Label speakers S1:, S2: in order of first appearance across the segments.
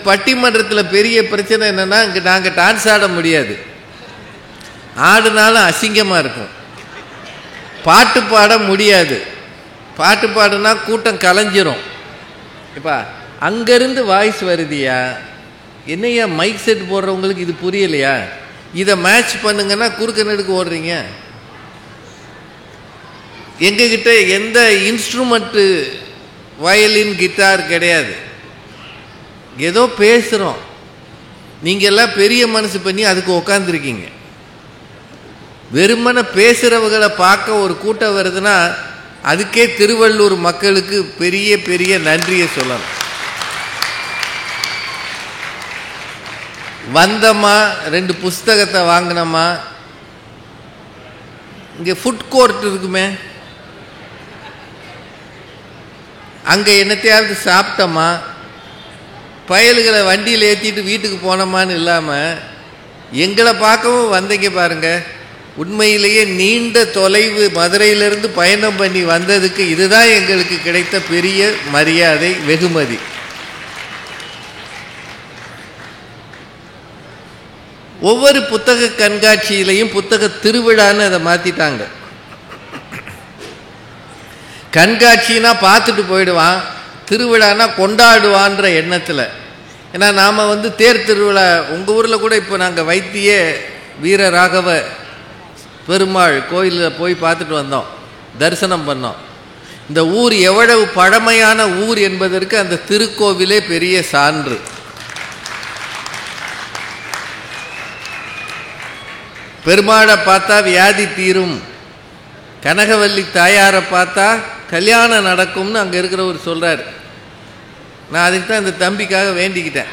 S1: பட்டிமன்றத்தில் பெரிய பிரச்சனை என்னன்னா, இங்கே நாங்கள் டான்ஸ் ஆட முடியாது, ஆடுனாலும் அசிங்கமாக இருக்கும். பாட்டு பாட முடியாது, பாட்டு பாடுனா கூட்டம் கலைஞ்சிரும். இப்போ அங்கேருந்து வாய்ஸ் வருதியா, என்னையா மைக் செட் போடுறவங்களுக்கு இது புரியலையா? இதை மேட்ச் பண்ணுங்கன்னா குறுக்க நெடுக்கு ஓடுறீங்க. எங்ககிட்ட எந்த இன்ஸ்ட்ருமெண்ட்டு, வயலின், கிட்டார் கிடையாது. ஏதோ பேசுகிறோம். நீங்கள் எல்லாம் பெரிய மனசு பண்ணி அதுக்கு உக்காந்துருக்கீங்க. வெறுமனை பேசுகிறவங்களை பார்க்க ஒரு கூட்டம் வருதுன்னா அதுக்கே திருவள்ளூர் மக்களுக்கு பெரிய பெரிய நன்றியை சொல்லணும். வந்தமா, 2 புஸ்தகத்தை வாங்கினோமா, இங்கே ஃபுட் கோர்ட் இருக்குமே, அங்கே என்னத்தையாவது சாப்பிட்டோமா, பயல்களை வண்டியில் ஏற்றிட்டு வீட்டுக்கு போனோமான்னு இல்லாமல் எங்களை பார்க்கவும் வந்தீங்க பாருங்க. உண்மையிலேயே நீண்ட தொலைவு மதுரையிலிருந்து பயணம் பண்ணி வந்ததுக்கு இதுதான் எங்களுக்கு கிடைத்த பெரிய மரியாதை, வெகுமதி. ஒவ்வொரு புத்தக கண்காட்சியிலையும் புத்தக திருவிழான்னு அதை மாற்றிட்டாங்க. கண்காட்சினா பார்த்துட்டு போயிடுவான், திருவிழானா கொண்டாடுவான்ற எண்ணத்தில். ஏன்னா நாம் தேர் திருவிழா, உங்கள் ஊரில் கூட இப்போ நாங்கள் வைத்திய வீர ராகவ பெருமாள் கோயிலில் போய் பார்த்துட்டு வந்தோம், தரிசனம் பண்ணோம். இந்த ஊர் எவ்வளவு பழமையான ஊர் என்பதற்கு அந்த திருக்கோவிலே பெரிய சான்று. பெருமாளை பார்த்தா வியாதி தீரும், கனகவல்லி தாயாரை பார்த்தா கல்யாணம் நடக்கும்னு அங்கே இருக்கிறவர் சொல்கிறார். நான் அதுக்கு தான் இந்த தம்பிக்காக வேண்டிக்கிட்டேன்.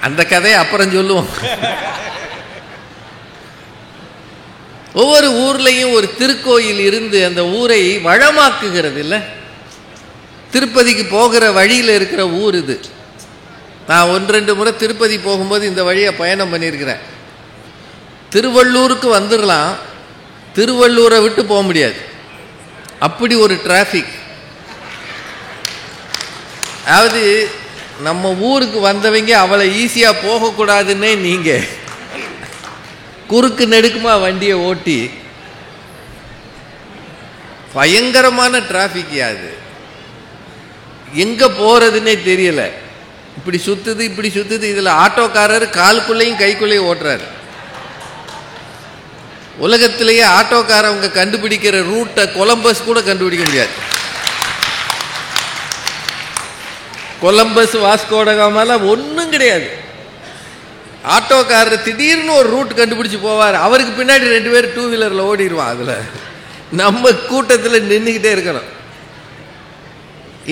S1: அந்த கதையை அப்புறம் சொல்லுவோம். ஒவ்வொரு ஊர்லேயும் ஒரு திருக்கோயில் இருந்து அந்த ஊரை வளமாக்குகிறது இல்லை. திருப்பதிக்கு போகிற வழியில் இருக்கிற ஊர் இது. நான் 1-2 முறை திருப்பதி போகும்போது இந்த வழியை பயணம் பண்ணியிருக்கிறேன். திருவள்ளூருக்கு வந்துடலாம், திருவள்ளூரை விட்டு போக முடியாது, அப்படி ஒரு டிராஃபிக். அதாவது நம்ம ஊருக்கு வந்தவங்க அவளை ஈஸியாக போகக்கூடாதுன்னே நீங்கள் குறுக்கு நெடுக்குமா வண்டியை ஓட்டி பயங்கரமான டிராஃபிக். அது எங்கே போகிறதுன்னே தெரியல. இப்படி சுற்றுது இப்படி சுற்றுது. இதில் ஆட்டோக்காரர் காலுக்குள்ளேயும் கைக்குள்ளேயும் ஓட்டுறாரு. உலகத்திலேயே ஆட்டோக்காரவங்க கண்டுபிடிக்கிற ரூட்டை கொலம்பஸ் கூட கண்டுபிடிக்க முடியாது. கொலம்பஸ், வாஸ்கோடகாமெல்லாம் ஒன்றும் கிடையாது. ஆட்டோக்காரர் திடீர்னு ஒரு ரூட் கண்டுபிடிச்சி போவார், அவருக்கு பின்னாடி 2 பேர் 2 வீலரில் ஓடிடுவான். அதில் நம்ம கூட்டத்தில் நின்றுக்கிட்டே இருக்கணும்.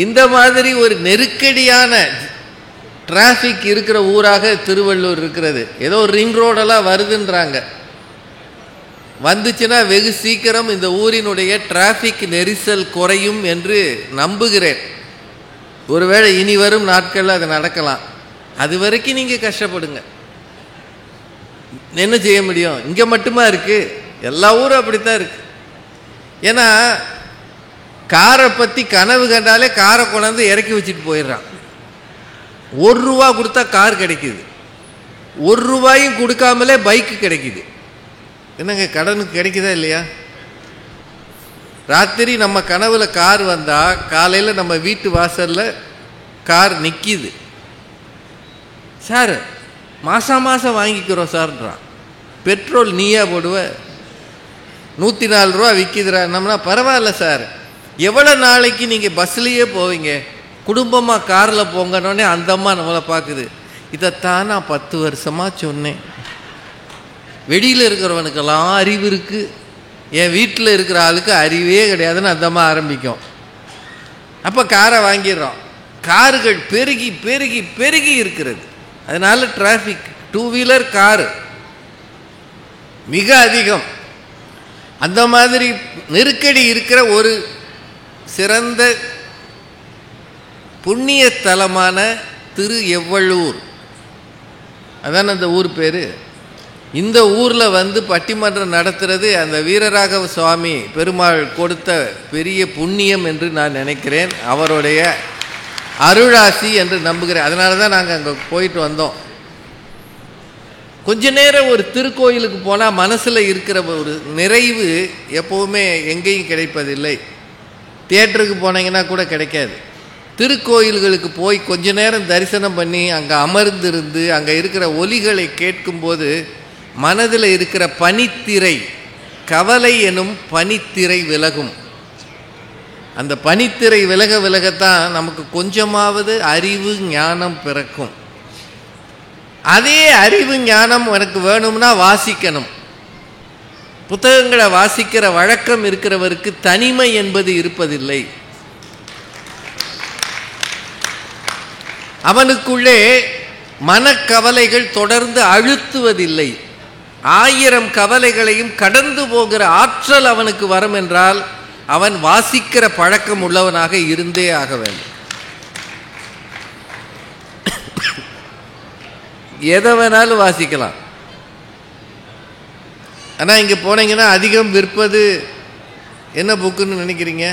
S1: இந்த மாதிரி ஒரு நெருக்கடியான டிராஃபிக் இருக்கிற ஊராக திருவள்ளூர் இருக்கிறது. ஏதோ ரிங் ரோடெல்லாம் வருதுன்றாங்க. வந்துச்சுன்னா வெகு சீக்கிரம் இந்த ஊரினுடைய டிராஃபிக் நெரிசல் குறையும் என்று நம்புகிறேன். ஒருவேளை இனி வரும் நாட்களில் அது நடக்கலாம். அது வரைக்கும் நீங்கள் கஷ்டப்படுங்க. என்ன செய்ய முடியும்? இங்கே மட்டுமா இருக்கு, எல்லா ஊரும் அப்படித்தான் இருக்கு. ஏன்னா காரை பற்றி கனவு கண்டாலே காரை கொண்டாந்து இறக்கி வச்சுட்டு போயிடுறான். 1 ரூபா கொடுத்தா கார் கிடைக்குது, 1 ரூபாயும் கொடுக்காமலே பைக்கு கிடைக்குது. என்னங்க கடனுக்கு கிடைக்குதா இல்லையா? ராத்திரி நம்ம கனவுல கார் வந்தால் காலையில் நம்ம வீட்டு வாசலில் கார் நிற்கிது. சார் மாதம் மாதம் வாங்கிக்கிறோம் சார்ன்றான். பெட்ரோல் நீயா போடுவ, 104 ரூபா விற்கிதுரா. நம்மனா பரவாயில்ல சார், எவ்வளோ நாளைக்கு நீங்கள் பஸ்லேயே போவீங்க, குடும்பமாக காரில் போங்கன்னொடனே அந்த அம்மா நம்மளை பார்க்குது. இதைத்தான் நான் 10 வருஷமாக சொன்னேன். வெளியில் இருக்கிறவனுக்கெல்லாம் அறிவு இருக்குது, என் வீட்டில் இருக்கிற ஆளுக்கு அறிவே கிடையாதுன்னு அந்த அம்மா ஆரம்பிக்கும். அப்போ காரை வாங்கிடுறோம். கார்கள் பெருகி பெருகி பெருகி இருக்கிறது. அதனால டிராஃபிக், 2 வீலர் காரு மிக அதிகம். அந்த மாதிரி நெருக்கடி இருக்கிற ஒரு சிறந்த புண்ணிய தலமான திரு எவ்வளூர், அதான் அந்த ஊர் பேர். இந்த ஊரில் வந்து பட்டிமன்றம் நடத்துறது அந்த வீரராகவ சுவாமி பெருமாள் கொடுத்த பெரிய புண்ணியம் என்று நான் நினைக்கிறேன். அவருடைய அருளாசி என்று நம்புகிறேன். அதனால தான் நாங்கள் அங்கே போயிட்டு வந்தோம். கொஞ்ச நேரம் ஒரு திருக்கோயிலுக்கு போனால் மனசில் இருக்கிற ஒரு நிறைவு எப்போவுமே எங்கேயும் கிடைப்பதில்லை. தியேட்டருக்கு போனீங்கன்னா கூட கிடைக்காது. திருக்கோயில்களுக்கு போய் கொஞ்ச நேரம் தரிசனம் பண்ணி அங்கே அமர்ந்திருந்து அங்கே இருக்கிற ஒலிகளை கேட்கும்போது மனதில் இருக்கிற பனித்திரை, கவலை எனும் பனித்திரை விலகும். அந்த பனித்திரை விலக விலகத்தான் நமக்கு கொஞ்சமாவது அறிவு ஞானம் பிறக்கும். அதே அறிவு ஞானம் எனக்கு வேணும்னா வாசிக்கணும். புத்தகங்களை வாசிக்கிற வழக்கம் இருக்கிறவருக்கு தனிமை என்பது இருப்பதில்லை. அவனுக்குள்ளே மனக்கவலைகள் தொடர்ந்து அழுத்துவதில்லை. 1000 கவலைகளையும் கடந்து போகிற ஆற்றல் அவனுக்கு வரும் என்றால் அவன் வாசிக்கிற பழக்கம் உள்ளவனாக இருந்தே ஆக வேண்டும். எதை வேணாலும் வாசிக்கலாம். ஆனால் இங்கே போனீங்கன்னா அதிகம் விற்பது என்ன புக்குன்னு நினைக்கிறீங்க?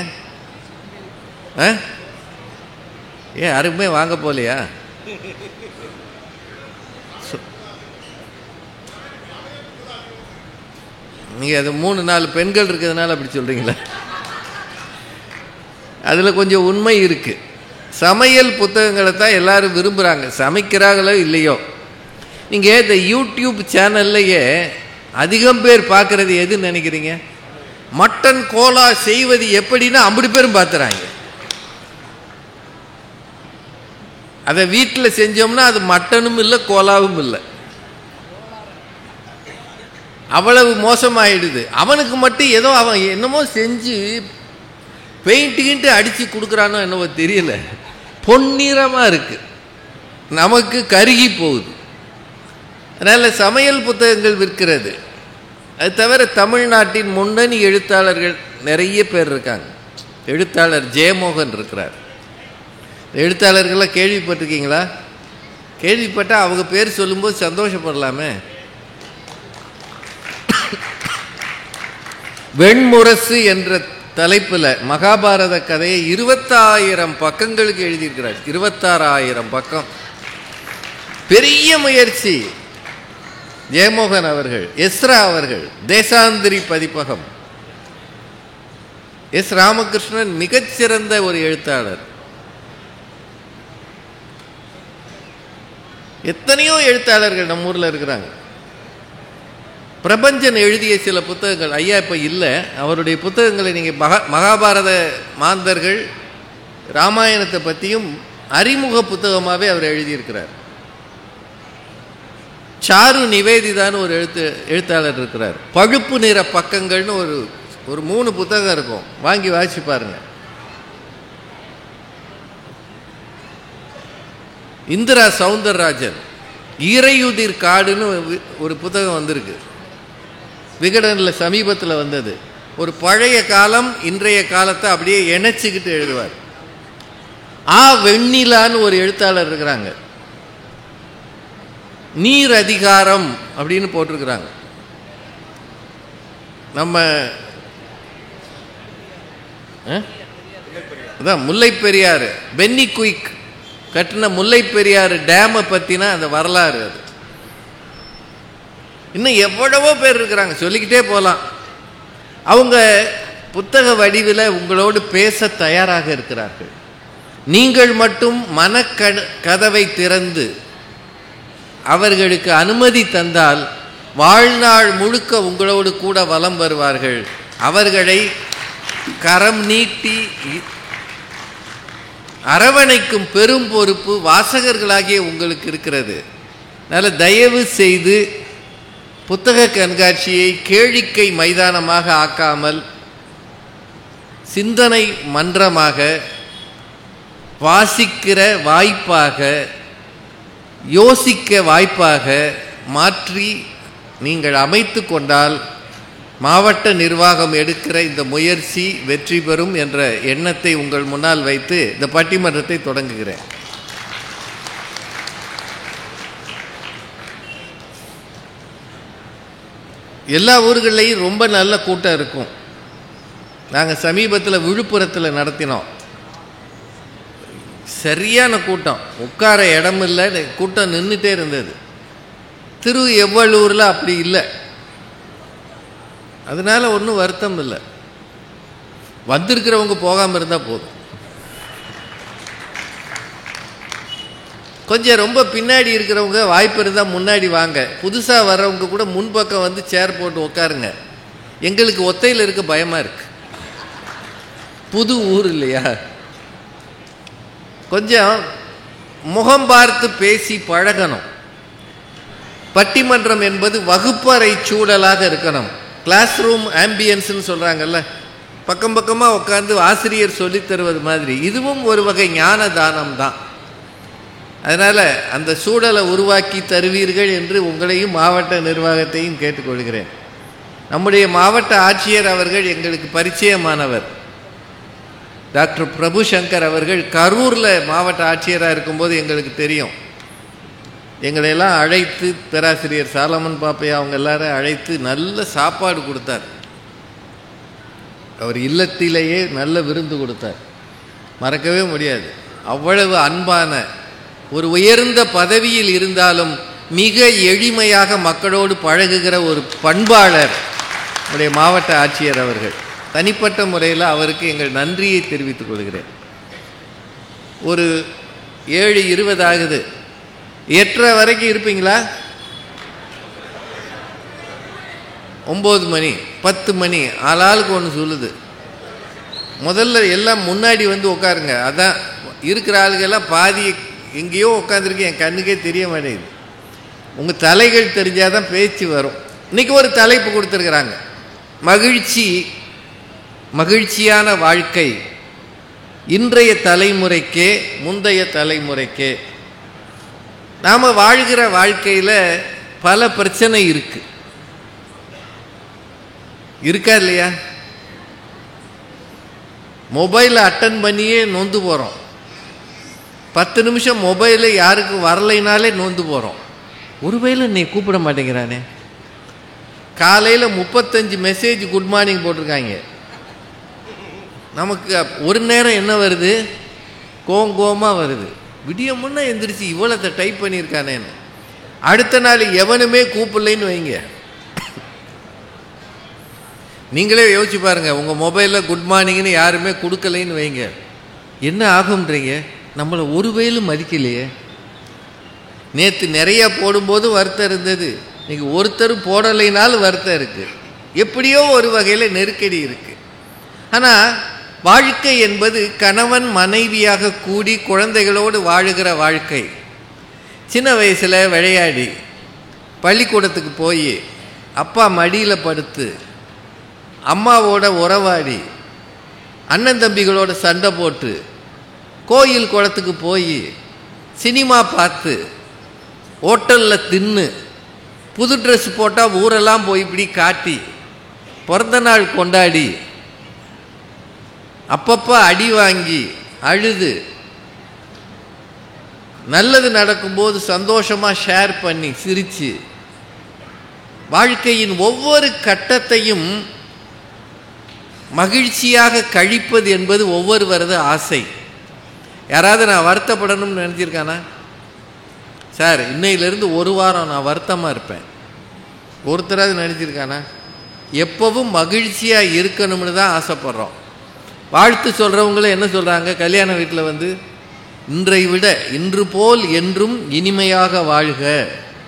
S1: யாருக்குமே வாங்க போலையா? நீங்கள் அது 3-4 பெண்கள் இருக்கிறதுனால அப்படி சொல்கிறீங்களா? அதில் கொஞ்சம் உண்மை இருக்குது. சமையல் புத்தகங்களை தான் எல்லாரும் விரும்புகிறாங்க, சமைக்கிறாங்களோ இல்லையோ. நீங்கள் இந்த யூடியூப் சேனல்லையே அதிகம் பேர் பார்க்குறது எதுன்னு நினைக்கிறீங்க? மட்டன் கோலா செய்வது எப்படின்னா 50 பேரும் பார்த்துறாங்க. அதை வீட்டில் செஞ்சோம்னா அது மட்டனும் இல்லை கோலாவும் இல்லை, அவ்வளவு மோசமாயிடுது. அவனுக்கு மட்டும் ஏதோ அவன் என்னமோ செஞ்சு பெயிண்ட்டு அடித்து கொடுக்குறானோ என்னவோ தெரியல, பொன்னிறமாக இருக்கு, நமக்கு கருகி போகுது. அதனால் சமையல் புத்தகங்கள் விற்கிறது. அது தவிர தமிழ்நாட்டின் முன்னணி எழுத்தாளர்கள் நிறைய பேர் இருக்காங்க. எழுத்தாளர் ஜெயமோகன் இருக்கிறார். எழுத்தாளர்கள்லாம் கேள்விப்பட்டிருக்கீங்களா? கேள்விப்பட்டால் அவங்க பேர் சொல்லும்போது சந்தோஷப்படலாமே. வெண்முரசு என்ற தலைப்பில் மகாபாரத கதையை 26,000 பக்கங்களுக்கு எழுதியிருக்கிறார். 26,000 பக்கம். பெரிய முயற்சி. ஜெயமோகன் அவர்கள், எஸ்ரா அவர்கள், தேசாந்திரி பதிப்பகம். எஸ் ராமகிருஷ்ணன் மிகச்சிறந்த ஒரு எழுத்தாளர். எத்தனையோ எழுத்தாளர்கள் நம்ம ஊரில் இருக்கிறாங்க. பிரபஞ்சன் எழுதிய சில புத்தகங்கள் ஐயா இப்போ இல்லை, அவருடைய புத்தகங்களை நீங்கள் மகாபாரத மாந்தர்கள் ராமாயணத்தை பற்றியும் அறிமுக புத்தகமாகவே அவர் எழுதியிருக்கிறார். சாரு நிவேதிதான்னு ஒரு எழுத்தாளர் இருக்கிறார். பழுப்பு நிற பக்கங்கள்னு ஒரு 3 புத்தகம் இருக்கும், வாங்கி வாசிச்சு பாருங்க. இந்திரா சவுந்தரராஜன் ஈரையுதிர் காடுன்னு ஒரு புத்தகம் வந்திருக்கு, விகடனில் சமீபத்தில் வந்தது. ஒரு பழைய காலம் இன்றைய காலத்தை அப்படியே இணைச்சிக்கிட்டு எழுதுவார். வெண்ணிலான்னு ஒரு எழுத்தாளர் இருக்கிறாங்க, நீர் அதிகாரம் அப்படின்னு போட்டிருக்கிறாங்க. நம்ம அதான் முல்லை பெரியாறு, பென்னி குயிக் கட்டின முல்லை பெரியாறு டேமை பற்றினா அந்த வரலாறு. அது இன்னும் எவ்வளவோ பேர் இருக்கிறாங்க, சொல்லிக்கிட்டே போகலாம். அவங்க புத்தக வடிவில் உங்களோடு பேச தயாராக இருக்கிறார்கள். நீங்கள் மட்டும் கதவை திறந்து அவர்களுக்கு அனுமதி தந்தால் வாழ்நாள் முழுக்க உங்களோடு கூட வலம் வருவார்கள். அவர்களை கரம் நீட்டி அரவணைக்கும் பெரும் பொறுப்பு வாசகர்களாகிய உங்களுக்கு இருக்கிறது. அதனால் தயவு செய்து புத்தக கண்காட்சியை கேளிக்கை மைதானமாக ஆக்காமல் சிந்தனை மன்றமாக, வாசிக்கிற வாய்ப்பாக, யோசிக்க வாய்ப்பாக மாற்றி நீங்கள் அமைத்து கொண்டால் மாவட்ட நிர்வாகம் எடுக்கிற இந்த முயற்சி வெற்றி பெறும் என்ற எண்ணத்தை உங்கள் முன்னால் வைத்து இந்த பட்டிமன்றத்தை தொடங்குகிறேன். எல்லா ஊர்களையும் ரொம்ப நல்ல கூட்டம் இருக்கும். நாங்கள் சமீபத்தில் விழுப்புரத்தில் நடத்தினோம். சரியான கூட்டம், உட்கார இடம் இல்லை, கூட்டம் நின்றுட்டே இருந்தது. எவ்வளூரில் அப்படி இல்லை. அதனால ஒன்றும் வருத்தம் இல்லை. வந்திருக்கிறவங்க போகாமல் இருந்தால் போதும். கொஞ்சம் ரொம்ப பின்னாடி இருக்கிறவங்க வாய்ப்பு இருந்தால் முன்னாடி வாங்க. புதுசாக வர்றவங்க கூட முன்பக்கம் வந்து சேர் போட்டு உட்காருங்க. எங்களுக்கு ஒத்தையில் இருக்க பயமாக இருக்கு, புது ஊர் இல்லையா. கொஞ்சம் முகம் பார்த்து பேசி பழகணும். பட்டிமன்றம் என்பது வகுப்பறை சூழலாக இருக்கணும். கிளாஸ் ரூம் ஆம்பியன்ஸ்ன்னு சொல்கிறாங்கல்ல, பக்கம் பக்கமாக உட்காந்து ஆசிரியர் சொல்லித் தருவது மாதிரி இதுவும் ஒரு வகை ஞான தானம் தான். அதனால் அந்த சூழலை உருவாக்கி தருவீர்கள் என்று உங்களையும் மாவட்ட நிர்வாகத்தையும் கேட்டுக்கொள்கிறேன். நம்முடைய மாவட்ட ஆட்சியர் அவர்கள் எங்களுக்கு பரிச்சயமானவர். டாக்டர் பிரபு சங்கர் அவர்கள் கரூரில் மாவட்ட ஆட்சியராக இருக்கும்போது எங்களுக்கு தெரியும். எங்களையெல்லாம் அழைத்து, பேராசிரியர் சாலமன் பாப்பையா அவங்க எல்லாரும் அழைத்து நல்ல சாப்பாடு கொடுத்தார். அவர் இல்லத்திலேயே நல்ல விருந்து கொடுத்தார், மறக்கவே முடியாது. அவ்வளவு அன்பான, ஒரு உயர்ந்த பதவியில் இருந்தாலும் மிக எளிமையாக மக்களோடு பழகுகிற ஒரு பண்பாளர் நம்முடைய மாவட்ட ஆட்சியர் அவர்கள். தனிப்பட்ட முறையில் அவருக்கு எங்கள் நன்றியை தெரிவித்துக் கொள்கிறேன். ஒரு 7:20 ஆகுது. 8:30 வரைக்கும் இருப்பீங்களா? 9 மணி 10 மணி ஆளாளுக்கு ஒன்று சொல்லுது. முதல்ல எல்லாம் முன்னாடி வந்து உட்காருங்க. அதான் இருக்கிற ஆளுகெல்லாம் பாதி எங்கேயோ உட்காந்துருக்கு, என் கண்ணுக்கே தெரிய மாட்டேங்குது. உங்கள் தலைகள் தெரிஞ்சாதான் பேச்சு வரும். இன்னைக்கு ஒரு தலைப்பு கொடுத்துருக்குறாங்க, மகிழ்ச்சியான வாழ்க்கை இன்றைய தலைமுறைக்கே முந்தைய தலைமுறைக்கே. நாம் வாழ்கிற வாழ்க்கையில் பல பிரச்சனை இருக்கா இல்லையா? மொபைலை அட்டன் பண்ணியே நொந்து போகிறோம். 10 நிமிஷம் மொபைலு யாருக்கு வரலைனாலே நொந்து போகிறோம். ஒருவேளை நீ கூப்பிட மாட்டேங்கிறானே. காலையில் 35 மெசேஜ் குட் மார்னிங் போட்டிருக்காங்க. நமக்கு ஒரு நேரம் என்ன வருது, கோவமாக வருது. விடிய முன்னே எந்திரிச்சு இவ்வளோத்தை டைப் பண்ணியிருக்கானேன்னு. அடுத்த நாள் எவனுமே கூப்பிடலைன்னு வைங்க, நீங்களே யோசிச்சு பாருங்க. உங்கள் மொபைலில் குட் மார்னிங்னு யாருமே கொடுக்கலைன்னு வைங்க, என்ன ஆகும்ன்றீங்க? நம்மளை ஒரு வேலும் மதிக்கலையே. நேற்று நிறையா போடும்போது வருத்தம் இருந்தது, இன்னைக்கு ஒருத்தர் போடலைனாலும் வருத்தம் இருக்குது. எப்படியோ ஒரு வகையில் நெருக்கடி இருக்குது. ஆனால் வாழ்க்கை என்பது கணவன் மனைவியாக கூடி குழந்தைகளோடு வாழுகிற வாழ்க்கை. சின்ன வயசில் விளையாடி, பள்ளிக்கூடத்துக்கு போய், அப்பா மடியில் படுத்து, அம்மாவோட உறவாடி, அண்ணன் தம்பிகளோட சண்டை போட்டு, கோயில் குளத்துக்கு போய், சினிமா பார்த்து, ஹோட்டலில் தின்னு, புது ட்ரெஸ் போட்டால் ஊரெல்லாம் போய் இப்படி காட்டி, பிறந்த நாள் கொண்டாடி, அப்பப்போ அடி வாங்கி அழுது, நல்லது நடக்கும்போது சந்தோஷமாக ஷேர் பண்ணி சிரித்து, வாழ்க்கையின் ஒவ்வொரு கட்டத்தையும் மகிழ்ச்சியாக கழிப்பது என்பது ஒவ்வொருவரது ஆசை. யாராவது நான் வருத்தப்படணும்னு நினச்சிருக்கானா? சார் இன்னையிலேருந்து ஒரு வாரம் நான் வருத்தமாக இருப்பேன், ஒருத்தராவது நினச்சிருக்கானா? எப்பவும் மகிழ்ச்சியாக இருக்கணும்னு தான் ஆசைப்படுறோம். வாழ்த்து சொல்கிறவங்கள என்ன சொல்கிறாங்க? கல்யாண வீட்டில் வந்து இன்றை விட இன்று போல் என்றும் இனிமையாக வாழ்க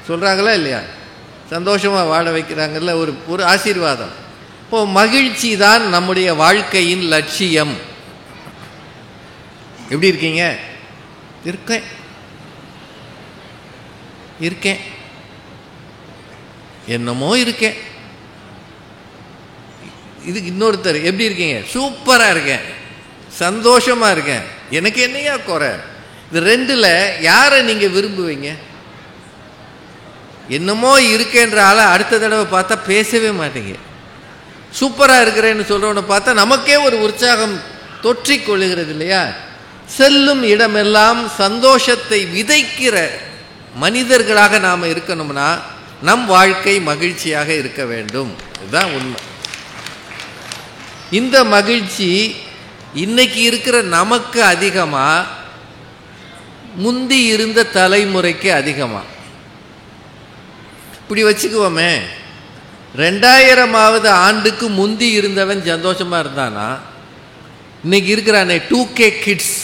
S1: சொல்கிறாங்களா இல்லையா? சந்தோஷமாக வாழ வைக்கிறாங்கல்ல, ஒரு ஆசீர்வாதம். இப்போது மகிழ்ச்சி தான் நம்முடைய வாழ்க்கையின் லட்சியம். எப்படி இருக்கீங்க? இருக்கேன் என்னமோ இருக்கேன். இதுக்கு இன்னொருத்தர் எப்படி இருக்கீங்க? சூப்பராக இருக்கேன், சந்தோஷமாக இருக்கேன், எனக்கு என்னையா குறை? இது ரெண்டில் யாரை நீங்கள் விரும்புவீங்க? என்னமோ இருக்கேன்ற ஆளை அடுத்த தடவை பார்த்தா பேசவே மாட்டீங்க. சூப்பராக இருக்கிறேன்னு சொல்கிறவனை பார்த்தா நமக்கே ஒரு உற்சாகம் தொற்றிக்கொள்ளுகிறது இல்லையா? செல்லும் இடமெல்லாம் சந்தோஷத்தை விதைக்கிற மனிதர்களாக நாம் இருக்கணும்னா நம் வாழ்க்கை மகிழ்ச்சியாக இருக்க வேண்டும். இதுதான் உண்மை. இந்த மகிழ்ச்சி இன்னைக்கு இருக்கிற நமக்கு அதிகமா, முந்தி இருந்த தலைமுறைக்கு அதிகமா? இப்படி வச்சுக்குவோமே, 2000வது ஆண்டுக்கு முந்தி இருந்தவன் சந்தோஷமா இருந்தானா, இன்னைக்கு இருக்கிறானே 2K கிட்ஸ்,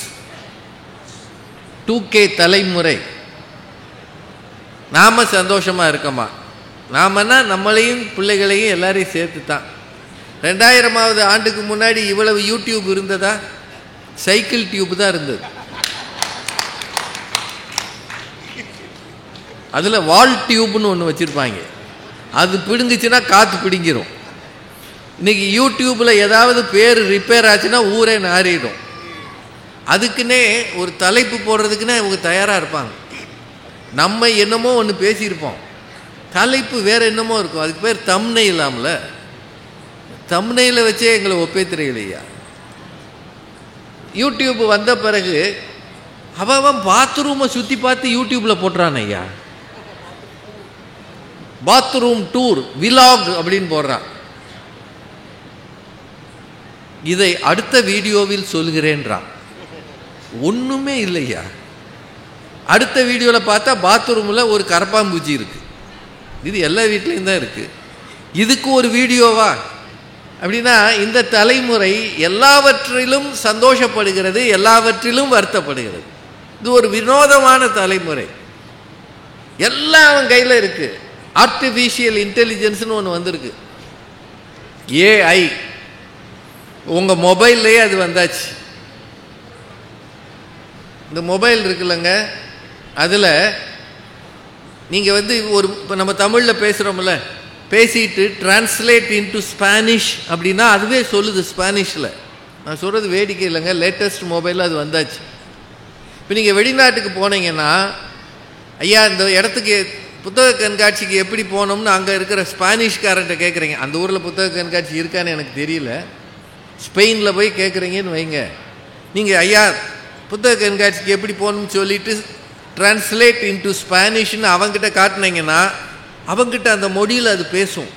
S1: 2K தலைமுறை, நாம சந்தோஷமா இருக்கமா? நாமன்னா நம்மளையும் பிள்ளைகளையும் எல்லாரையும் சேர்த்து தான். 2000வது ஆண்டுக்கு முன்னாடி இவ்வளவு யூடியூப் இருந்ததா? சைக்கிள் டியூப் தான் இருந்தது. அதுல வால் டியூப்னு ஒன்று வச்சிருப்பாங்க. அது பிடுங்குச்சுன்னா காத்து பிடிங்கிரும். இன்னைக்கு யூடியூப்ல ஏதாவது பேர் ரிப்பேர் ஆச்சுன்னா ஊரே நாறிடும். அதுக்குன்னே ஒரு தலைப்பு போடுறதுக்குன்னே அவங்க தயாரா இருப்பாங்க. நம்ம என்னமோ ஒன்று பேசியிருப்போம், தலைப்பு வேற என்னமோ இருக்கும். அதுக்கு பேர் தம்ப்நெயில் இல்லாமல, தம்ப்நெயில வச்சே எங்களை ஒப்பேத்திரையிலையா. யூடியூப் வந்த பிறகு அவன் பாத்ரூமை சுத்தி பார்த்து யூடியூப்ல போட்டுறான் ஐயா. பாத்ரூம் டூர் விலாக் அப்படின்னு போடுறான். இதை அடுத்த வீடியோவில் சொல்கிறேன்றான். ஒண்ணுமே இல்லையா. அடுத்த வீடியோவில் பார்த்தா பாத்ரூம்ல ஒரு கரப்பாம்பூச்சி இருக்கு. இது எல்லா வீட்லையும் தான் இருக்கு. இதுக்கு ஒரு வீடியோவா? அப்படின்னா இந்த தலைமுறை எல்லாவற்றிலும் சந்தோஷப்படுகிறது, எல்லாவற்றிலும் வருத்தப்படுகிறது. இது ஒரு வினோதமான தலைமுறை. எல்லாம் அவன் கையில் இருக்கு. ஆர்டிஃபிஷியல் இன்டெலிஜென்ஸ்னு ஒன்று வந்திருக்கு, ஏஐ. உங்க மொபைல்லையே அது வந்தாச்சு. இந்த மொபைல் இருக்குல்லங்க, அதுல நீங்க ஒரு நம்ம தமிழ்ல பேசுறோம்ல, பேசிட்டு டிரான்ஸ்லேட் இன்டு ஸ்பானிஷ் அப்படின்னா அதுவே சொல்லுது ஸ்பானிஷ்ல. நான் சொல்றது வேடிக்கை இல்லைங்க, லேட்டஸ்ட் மொபைல் அது வந்தாச்சு. இப்போ நீங்க வெளிநாட்டுக்கு போனீங்கன்னா, ஐயா இந்த இடத்துக்கு புத்தக கண்காட்சிக்கு எப்படி போனோம்னு அங்கே இருக்கிற ஸ்பானிஷ்காரன்ட்ட கேட்குறீங்க. அந்த ஊரில் புத்தக கண்காட்சி இருக்கான்னு எனக்கு தெரியல. ஸ்பெயினில் போய் கேட்குறீங்கன்னு வைங்க, நீங்கள் ஐயா புத்தக கண்காட்சிக்கு எப்படி போகணும்னு சொல்லிட்டு டிரான்ஸ்லேட் இன்டு ஸ்பானிஷ்னு அவங்ககிட்ட காட்டினீங்கன்னா அவங்ககிட்ட அந்த மொழியில் அது பேசும்.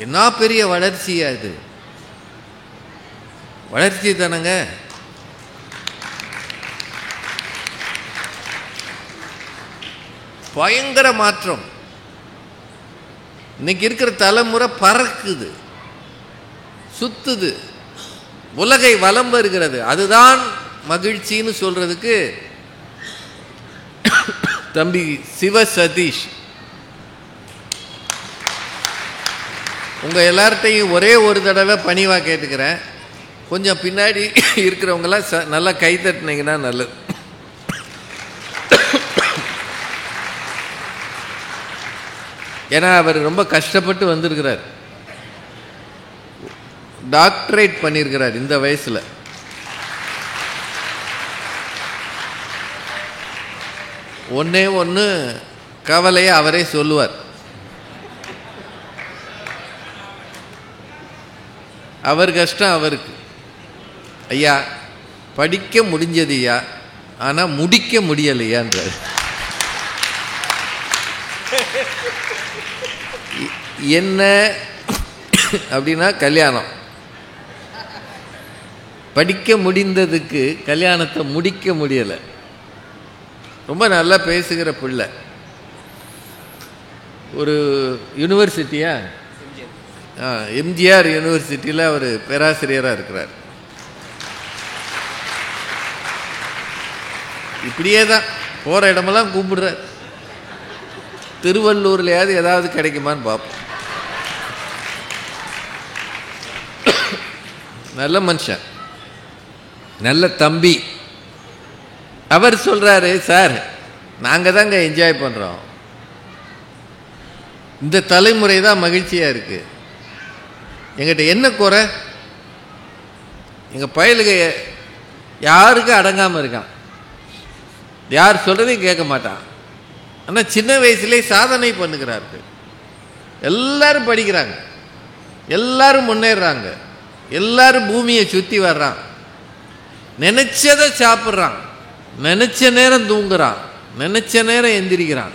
S1: என்ன பெரிய வளர்ச்சியா இது! வளர்ச்சி தானங்க. பயங்கர மாற்றம். இன்னைக்கு இருக்கிற தலைமுறை பறக்குது, சுத்துது, உலகை வலம் வருகிறது. அதுதான் மகிழ்ச்சின்னு சொல்றதுக்கு தம்பி சிவ சதீஷ் உங்க எல்லார்ட்டையும் ஒரே ஒரு தடவை பணிவா கேட்டுக்கிறேன், கொஞ்சம் பின்னாடி இருக்கிறவங்களாம் நல்லா கை தட்டினீங்கன்னா நல்லது. ஏன்னா அவர் ரொம்ப கஷ்டப்பட்டு வந்திருக்கிறார், டாக்டரேட் பண்ணியிருக்கிறார் இந்த வயசுல. ஒன்னே ஒன்று கவலையை அவரே சொல்லுவார். அவர் கஷ்டம் அவருக்கு. ஐயா படிக்க முடிஞ்சது ஐயா, ஆனா முடிக்க முடியலையான்றார். என்ன அப்படின்னா கல்யாணம். படிக்க முடிந்ததுக்கு கல்யாணத்தை முடிக்க முடியல. ரொம்ப நல்லா பேசுகிற பிள்ளை. ஒரு யூனிவர்சிட்டியா, எம்ஜிஆர் யூனிவர்சிட்டியில் அவர் பேராசிரியராக இருக்கிறார். இப்படியே தான் போகிற இடமெல்லாம் கூப்பிடுறார். திருவள்ளூர்லையாவது ஏதாவது கிடைக்குமான்னு பார்ப்போம். நல்ல மனுஷன், நல்ல தம்பி. அவர் சொல்றாரு, சார் நாங்கள் தாங்க என்ஜாய் பண்ணுறோம், இந்த தலைமுறை தான் மகிழ்ச்சியாக இருக்கு, எங்கிட்ட என்ன குறை? எங்கள் பயலுக யாருக்கும் அடங்காமல் இருக்கான், யார் சொல்றதையும் கேட்க மாட்டான். ஆனால் சின்ன வயசுலேயே சாதனை பண்ணுகிறார்கள். எல்லாரும் படிக்கிறாங்க, எல்லாரும் முன்னேறாங்க, எல்லாரும் பூமியை சுற்றி வர்றான், நினைச்சதை சாப்பிட்றான், நினைச்ச நேரம் தூங்குறான், நினைச்ச நேரம் எந்திரிக்கிறான்.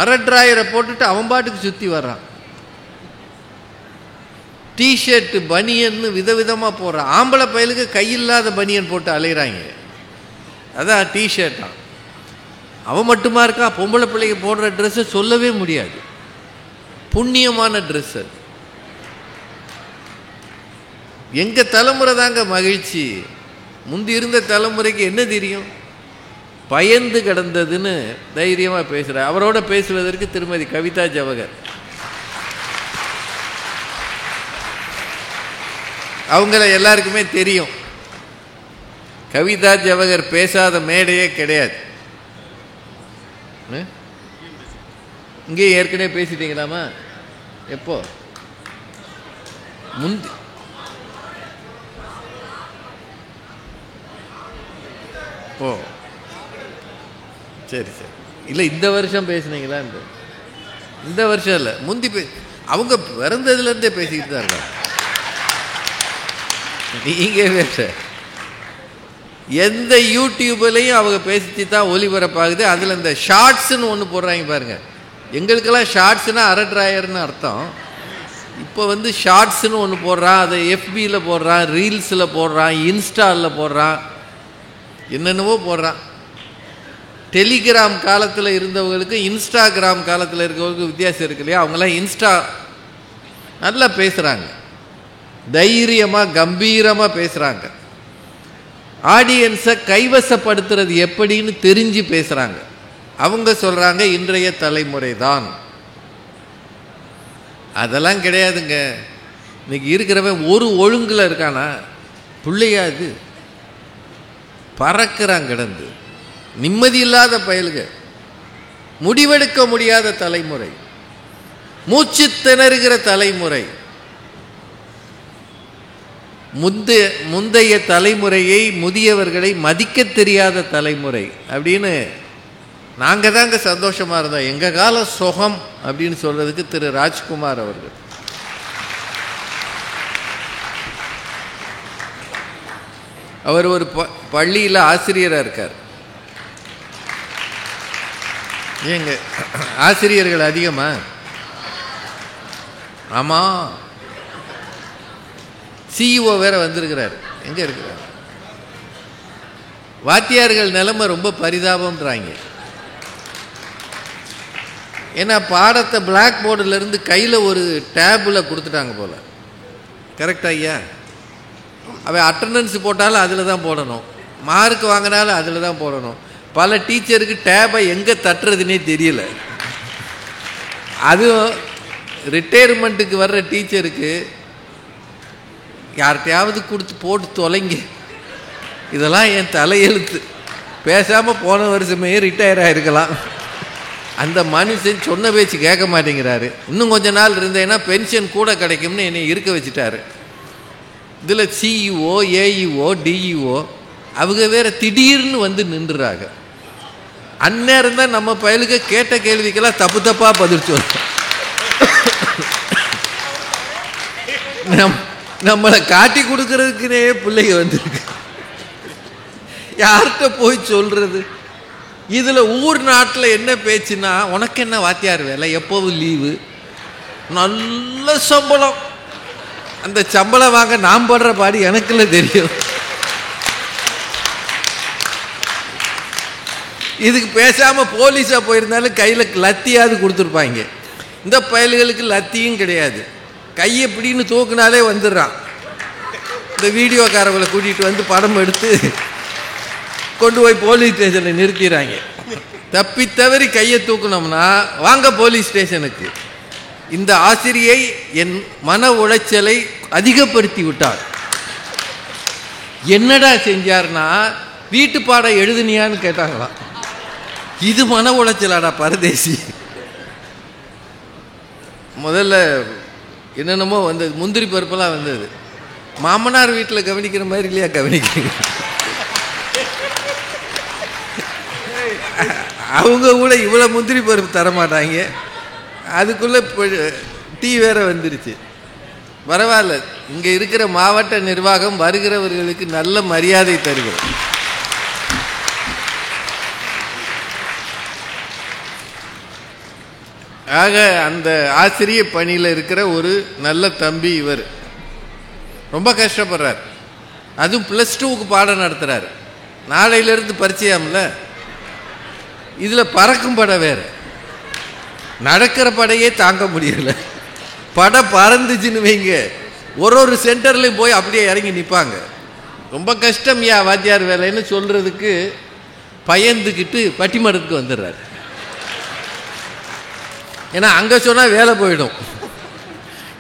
S1: அரை டிராயரை போட்டுட்டு அவன் பாட்டுக்கு சுற்றி வர்றான். டிஷர்ட் பனியன்னு விதவிதமாக போடுறான். ஆம்பளை பயலுக்கு கையில்லாத பனியன் போட்டு அலைகிறாங்க. அதான் டிஷர்ட்டான். அவன் மட்டுமா இருக்கா? பொம்பளை பிள்ளைக்கு போடுற ட்ரெஸ்ஸை சொல்லவே முடியாது. புண்ணியமான ட்ரெஸ் அது. எங்கள் தலைமுறை தாங்க மகிழ்ச்சி. முந்தி இருந்த தலைமுறைக்கு என்ன தெரியும்? பயந்து கிடந்ததுன்னு தைரியமாக பேசுகிறார். அவரோட பேசுவதற்கு திருமதி கவிதா ஜவஹர். அவங்கள எல்லாருக்குமே தெரியும். கவிதா ஜவஹர் பேசாத மேடையே கிடையாது. இங்கே ஏற்கனவே பேசிட்டீங்களாமா? எப்போ? முந்தி ஓ சரி சரி. இல்லை இந்த வருஷம் பேசுனீங்களா? இந்த வருஷம் இல்லை, முந்தி அவங்க பிறந்ததுலேருந்தே பேசிக்கிட்டு தான் இருக்காங்க. நீங்கள் பேச எந்த யூடியூப்லையும் அவங்க பேசிட்டு தான் ஒளிபரப்பாகுது. அதில் இந்த ஷார்ட்ஸ்ன்னு ஒன்று போடுறாங்க பாருங்க. எங்களுக்கெல்லாம் ஷார்ட்ஸ்னா அரை டிராயர்னு அர்த்தம். இப்போ வந்து ஷார்ட்ஸ்ன்னு ஒன்று போடுறான். அதை எஃபியில் போடுறான், ரீல்ஸில் போடுறான், இன்ஸ்டாவில் போடுறான், என்னென்னவோ போடுறான். டெலிகிராம் காலத்தில் இருந்தவங்களுக்கு இன்ஸ்டாகிராம் காலத்தில் இருக்கிறவங்களுக்கு வித்தியாசம் இருக்கு இல்லையா? அவங்களாம் இன்ஸ்டா நல்லா பேசுகிறாங்க, தைரியமாக கம்பீரமாக பேசுகிறாங்க. ஆடியன்ஸை கைவசப்படுத்துறது எப்படின்னு தெரிஞ்சு பேசுகிறாங்க. அவங்க சொல்கிறாங்க இன்றைய தலைமுறை தான். அதெல்லாம் கிடையாதுங்க. இன்னைக்கு இருக்கிறவன் ஒரு ஒழுங்கில் இருக்கானா? பிள்ளையாது பறக்கிறான் கிடந்து. நிம்மதி இல்லாத பயலுக, முடிவெடுக்க முடியாத தலைமுறை, மூச்சு திணறுகிற தலைமுறை. முந்தைய தலைமுறையை, முதியவர்களை மதிக்க தெரியாத தலைமுறை அப்படின்னு நாங்கள் தாங்க சந்தோஷமாக இருந்தோம். எங்கள் கால சுகம் அப்படின்னு சொல்றதுக்கு திரு ராஜ்குமார் அவர்கள். அவர் ஒரு பள்ளியில் ஆசிரியராக இருக்கார். ஏங்க ஆசிரியர்கள் அதிகமா? ஆமாம், சிஇஓ வேற வந்திருக்கிறார். எங்கே இருக்கிறார்? வாத்தியார்கள் நிலைமை ரொம்ப பரிதாபம்ன்றாங்க. ஏன்னா பாடத்தை பிளாக் போர்டிலிருந்து கையில் ஒரு டேபில் கொடுத்துட்டாங்க போல். கரெக்டா ஐயா? அவன் அட்டண்டன்ஸ் போட்டாலும் அதில் தான் போடணும், மார்க் வாங்கினாலும் அதில் தான் போடணும். பல டீச்சருக்கு டேபை எங்கே தட்டுறதுனே தெரியல. அதுவும் ரிட்டையர்மெண்ட்டுக்கு வர்ற டீச்சருக்கு யார்கிட்டையாவது கொடுத்து போட்டு தொலைங்க. இதெல்லாம் என் தலையெழுத்து. பேசாமல் போன வருஷமே ரிட்டையர் ஆகிருக்கலாம். அந்த மனுஷன் சொன்ன பேச்சு கேட்க மாட்டேங்கிறாரு. இன்னும் கொஞ்ச நாள் இருந்தேன்னா பென்ஷன் கூட கிடைக்கும்னு என்னை இருக்க வச்சுட்டாரு. இதில் சிஇஓ, ஏஇஓ, டிஇஓ அவங்க வேற திடீர்னு வந்து நின்றுறாங்க. அந்நேரம் தான் நம்ம பயலுக்கு கேட்ட கேள்விக்கெல்லாம் தப்பு தப்பாக பதில் சொல்றோம். நம்மளை காட்டி கொடுக்கறதுக்குனே பிள்ளைங்க வந்துருக்கு. யார்கிட்ட போய் சொல்றது? இதில் ஊர் நாட்டில் என்ன பேச்சுன்னா, உனக்கு என்ன வாத்தியார் வேலை, எப்போவும் லீவு, நல்ல சம்பளம். அந்த சம்பளம் வாங்க நான் படுற பாடி எனக்குள்ள தெரியும். இதுக்கு பேசாமல் போலீஸாக போயிருந்தாலும் கையில் லத்தியாவது கொடுத்துருப்பாங்க. இந்த பயல்களுக்கு லத்தியும் கிடையாது. கையை எப்படின்னு தூக்குனாலே வந்துடுறான். இந்த வீடியோக்காரங்களை கூட்டிகிட்டு வந்து படம் எடுத்து கொண்டு போய் போலீஸ் ஸ்டேஷனில் நிறுத்திடுறாங்க. தப்பி தவறி கையை தூக்கணும்னா வாங்க போலீஸ் ஸ்டேஷனுக்கு. இந்த ஆசிரியை என் மன உளைச்சலை அதிகப்படுத்தி விட்டார். என்னடா செஞ்சார்னா, வீட்டு பாடம் எழுதுனியான்னு கேட்டாங்களாம். இது மன உளைச்சலாடா பரதேசி. முதல்ல என்னென்னமோ வந்தது, முந்திரி பருப்பெல்லாம் வந்தது. மாமனார் வீட்டில் கவனிக்கிற மாதிரி இல்லையா கவனிக்கிறீங்க? அவங்க கூட இவ்வளோ முந்திரி பருப்பு தரமாட்டாங்க. அதுக்குள்ளே டீ வேற வந்துருச்சு. பரவாயில்ல, இங்கே இருக்கிற மாவட்ட நிர்வாகம் வருகிறவர்களுக்கு நல்ல மரியாதை தருகிறது. ஆக அந்த ஆசிரிய பணியில் இருக்கிற ஒரு நல்ல தம்பி இவர் ரொம்ப கஷ்டப்படுறார். அதுவும் +2க்கு பாடம் நடத்துகிறார். நாளையிலிருந்து பரிச்சையாமல. இதில் பறக்கும் படம் வேறு. நடக்கிற படையே தாங்க முடியல. படம் பறந்துச்சுன்னு வைங்க, ஒரு சென்டர்லையும் போய் அப்படியே இறங்கி நிற்பாங்க. ரொம்ப கஷ்டம் யா வாத்தியார் வேலைன்னு சொல்கிறதுக்கு பயந்துக்கிட்டு பட்டிமடத்துக்கு வந்துடுறாரு. ஏன்னா அங்கே சொன்னால் வேலை போயிடும்,